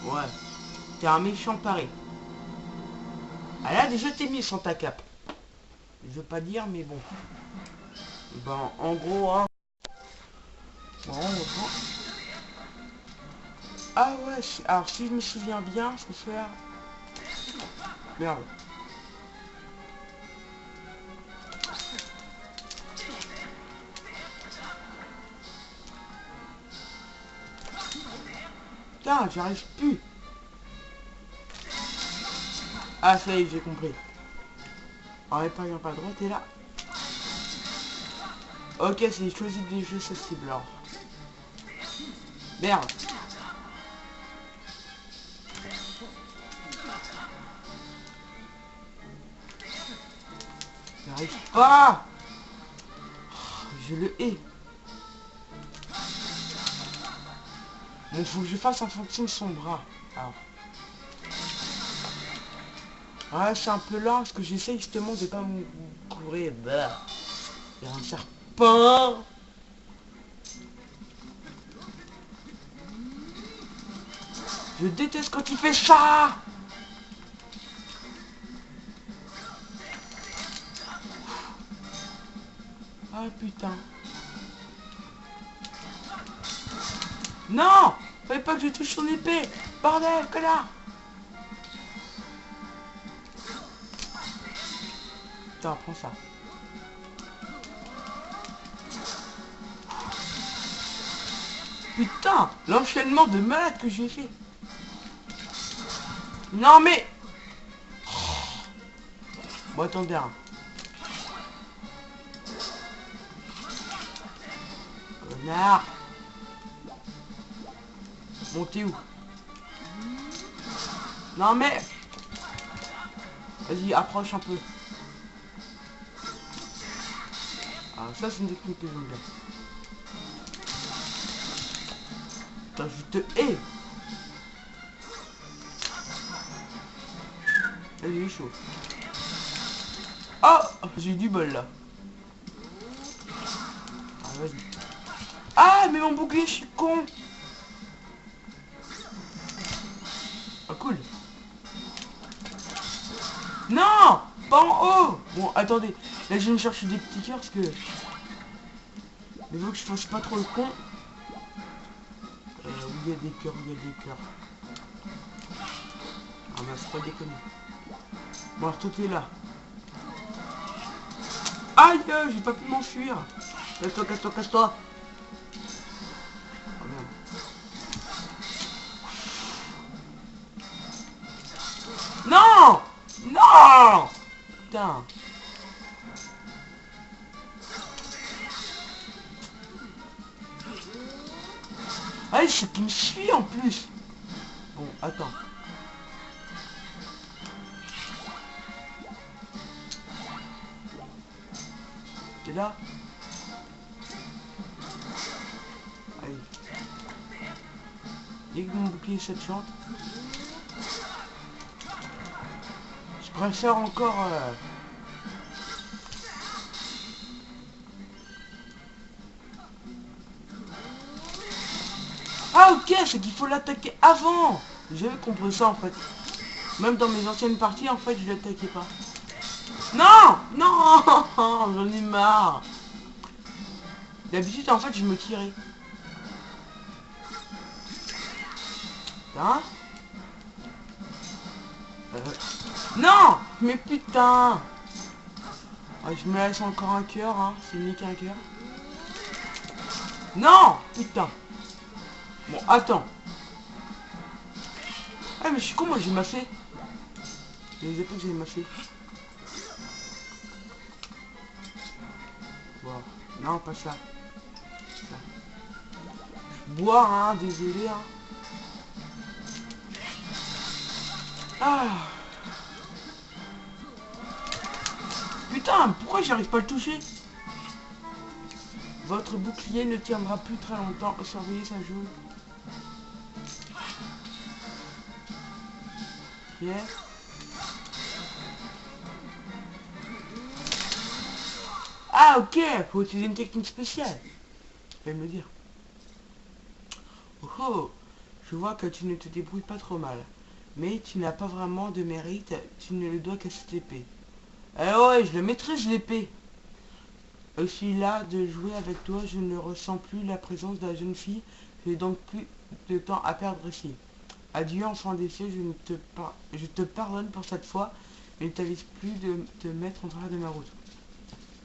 Ouais, t'es un méchant taré. Ah là, déjà, t'es mis sans ta cape. Je veux pas dire, mais bon. Ben, en gros, hein. Bon, ah ouais, alors si je me souviens bien, faut faire... Merde. Putain, j'arrive plus. Ah, ça y est, j'ai compris. En épargnant pas à droite et là. Ok, c'est choisi des jeux sensibles alors. Merde. J'arrive pas. Je le hais. Bon, faut que je fasse en fonction de son bras. Alors. Ouais, c'est un peu lent parce que j'essaie justement de pas me courir. Bah. Il y a un serpent. Je déteste quand il fait ça. Ah putain. Non, fallait pas que je touche son épée. Bordel, connard. Putain, prends ça. Putain, l'enchaînement de malade que j'ai fait. Non mais... Bon, attendez, hein. Connard. Bon, t'es où? Non mais... Vas-y, approche un peu. Ah, ça c'est une technique que j'aime bien. Putain, je te hais. Vas-y, il est chaud. Oh, j'ai eu du bol là. Ah, vas-y. Ah, mais mon bouclier, je suis con. Ah, cool. Non, pas en haut. Bon, attendez. Là, je vais me chercher des petits cœurs parce que... Mais faut que je fasse pas trop le con. Où il y a des cœurs, où il y a des cœurs. Ah bah, c'est pas déconner. Bon, alors, toi, t'es là. Aïe, j'ai pas pu m'enfuir. Casse-toi, casse-toi, casse-toi. Oh merde. Non. Non. Putain. Ah, c'est qui me suit en plus. Bon, attends. T'es là? Allez. Dès que mon bouclier cette chante. Je préfère encore... Ah ok, c'est qu'il faut l'attaquer avant. J'avais compris ça en fait. Même dans mes anciennes parties, en fait, je l'attaquais pas. Non. Non. J'en ai marre. D'habitude, en fait, je me tirais. Hein? Non. Mais putain. Ah, je me laisse encore un cœur, hein. C'est unique un cœur. Non. Putain. Bon, attends. Ah, mais je suis con, moi, j'ai massé. Je ne sais pas que j'ai massé. Bon. Non, pas ça. Ça. Boire, hein, désolé, hein. Ah. Putain, pourquoi j'arrive pas à le toucher? Votre bouclier ne tiendra plus très longtemps. Surveillez sa jaune. Yeah. Ah ok, faut utiliser une technique spéciale. Tu vas me le dire. Oh oh, je vois que tu ne te débrouilles pas trop mal. Mais tu n'as pas vraiment de mérite, tu ne le dois qu'à cette épée. Eh ouais, je le maîtrise l'épée. Je suis là de jouer avec toi, je ne ressens plus la présence de la jeune fille. J'ai donc plus de temps à perdre ici. Adieu enfant des cieux, je te pardonne pour cette fois. et t'avises plus de te mettre en travers de ma route.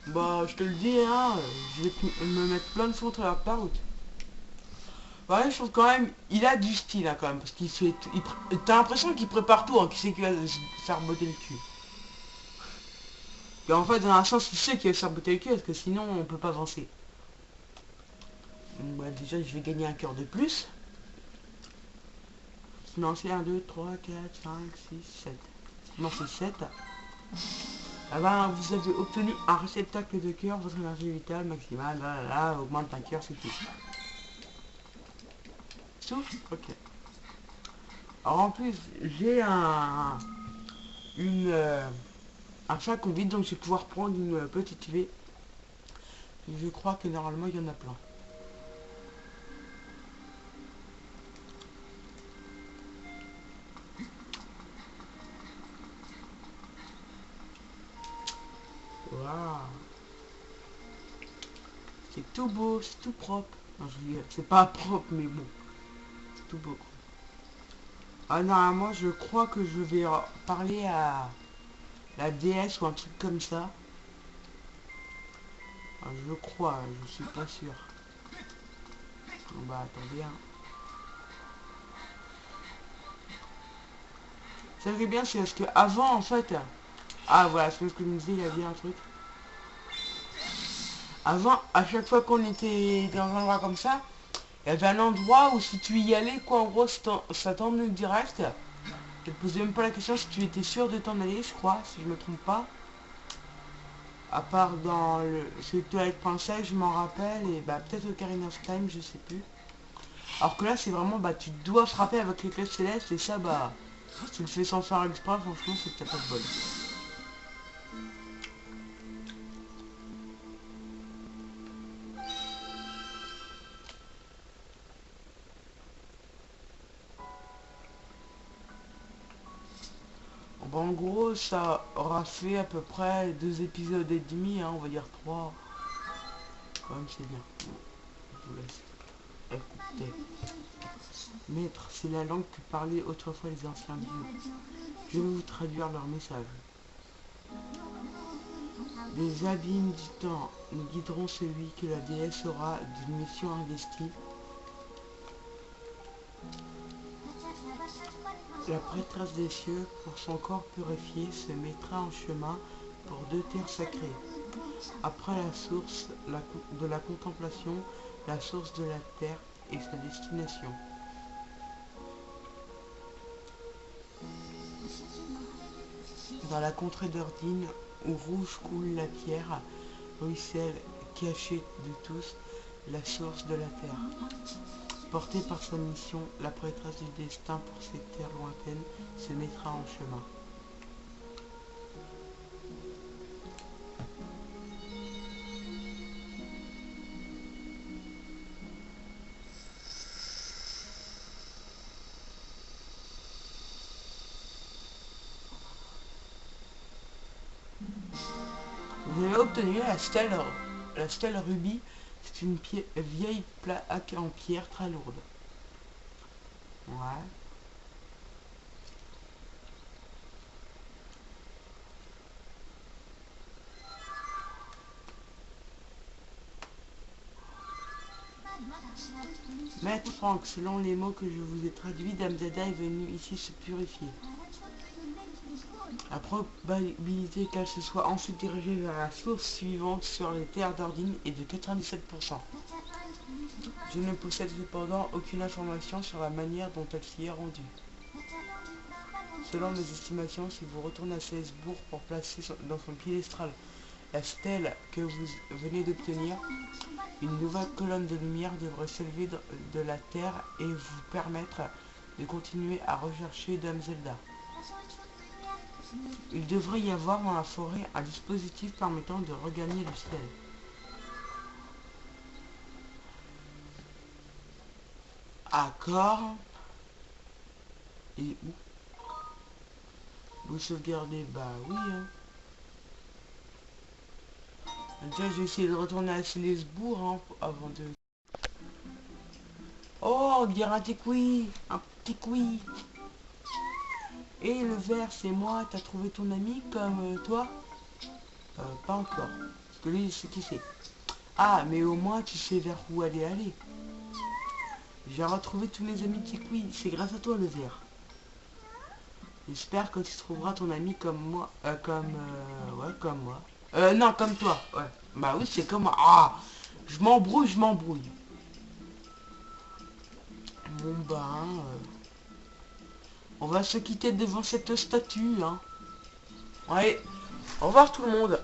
Bah, je te le dis, hein, je vais me mettre plein de fois en travers de ta route. Ouais, je trouve quand même, il a du style, hein, quand même, parce qu'il fait, t'as l'impression qu'il prépare tout, hein, qu'il sait qu'il va se faire botter le cul. Et en fait, dans un sens, il sait qu'il va se faire botter le cul, parce que sinon, on peut pas avancer. Donc, bah, déjà, je vais gagner un cœur de plus. Non, c'est 1, 2, 3, 4, 5, 6, 7. Non, c'est 7. Ah ben, vous avez obtenu un réceptacle de cœur, votre énergie vitale maximale, là, augmente un cœur, c'est tout. Souffle. Ok. Alors en plus, j'ai un sac vide, donc je vais pouvoir prendre une petite V. Je crois que normalement il y en a plein. Waouh. C'est tout beau, c'est tout propre. Non, c'est pas propre, mais bon. C'est tout beau. Ah normalement, je crois que je vais parler à la DS ou un truc comme ça. Ah, je crois, je suis pas sûr. Bon, bah attendez. Hein. Ça fait bien, c'est parce que avant en fait. Ah voilà, c'est ce que je me disais, il y avait un truc. Avant, à chaque fois qu'on était dans un endroit comme ça, il y avait un endroit où si tu y allais, quoi, en gros, ça t'emmenait direct. Je te posais même pas la question si tu étais sûr de t'en aller, je crois, si je me trompe pas. À part dans le Toilette Princesse, je m'en rappelle, et bah peut-être Ocarina of Time, je sais plus. Alors que là, c'est vraiment, bah tu dois frapper avec les clés célestes, et ça, bah, si tu le fais sans faire exprès, franchement, c'est que t'as pas de bol. Bon, en gros, ça aura fait à peu près 2 épisodes et demi, hein, on va dire 3. Quand même, c'est bien. Je vous laisse écouter. Maître, c'est la langue que parlaient autrefois les anciens dieux. Je vais vous traduire leur message. Des abîmes du temps, nous guiderons celui que la déesse aura d'une mission investie. La prêtresse des cieux, pour son corps purifié, se mettra en chemin pour 2 terres sacrées. Après la source de la contemplation, la source de la terre et sa destination. Dans la contrée d'Ordine, où rouge coule la pierre, ruisselle cachée de tous, la source de la terre. Portée par sa mission, la prêtresse du destin pour ces terres lointaines se mettra en chemin. Vous avez obtenu la stèle rubis. C'est une vieille plaque en pierre très lourde. Ouais. Maître Franck, selon les mots que je vous ai traduits, Dame Zada est venue ici se purifier. La probabilité qu'elle se soit ensuite dirigée vers la source suivante sur les terres d'Ordine est de 97%. Je ne possède cependant aucune information sur la manière dont elle s'y est rendue. Selon mes estimations, si vous retournez à Salzbourg pour placer dans son piédestal la stèle que vous venez d'obtenir, une nouvelle colonne de lumière devrait s'élever de la terre et vous permettre de continuer à rechercher Dame Zelda. Il devrait y avoir dans la forêt un dispositif permettant de regagner le ciel. Accord. Et où? Vous sauvegardez? Bah oui. Hein. Déjà, j'ai essayé de retourner à Salzbourg hein, avant de... Oh, on dirait un petit oui. Un petit oui. Et le vert, c'est moi, t'as trouvé ton ami comme toi? Pas encore. Parce que lui, il sait qui c'est. Ah, mais au moins, tu sais vers où aller. J'ai retrouvé tous mes amis Tikwi. C'est grâce à toi, le vert. J'espère que tu trouveras ton ami comme moi. Ouais, comme moi. Non, comme toi. Ouais. Bah oui, c'est comme moi. Ah, je m'embrouille. Bon, bah, on va se quitter devant cette statue, hein. Ouais. Au revoir tout le monde.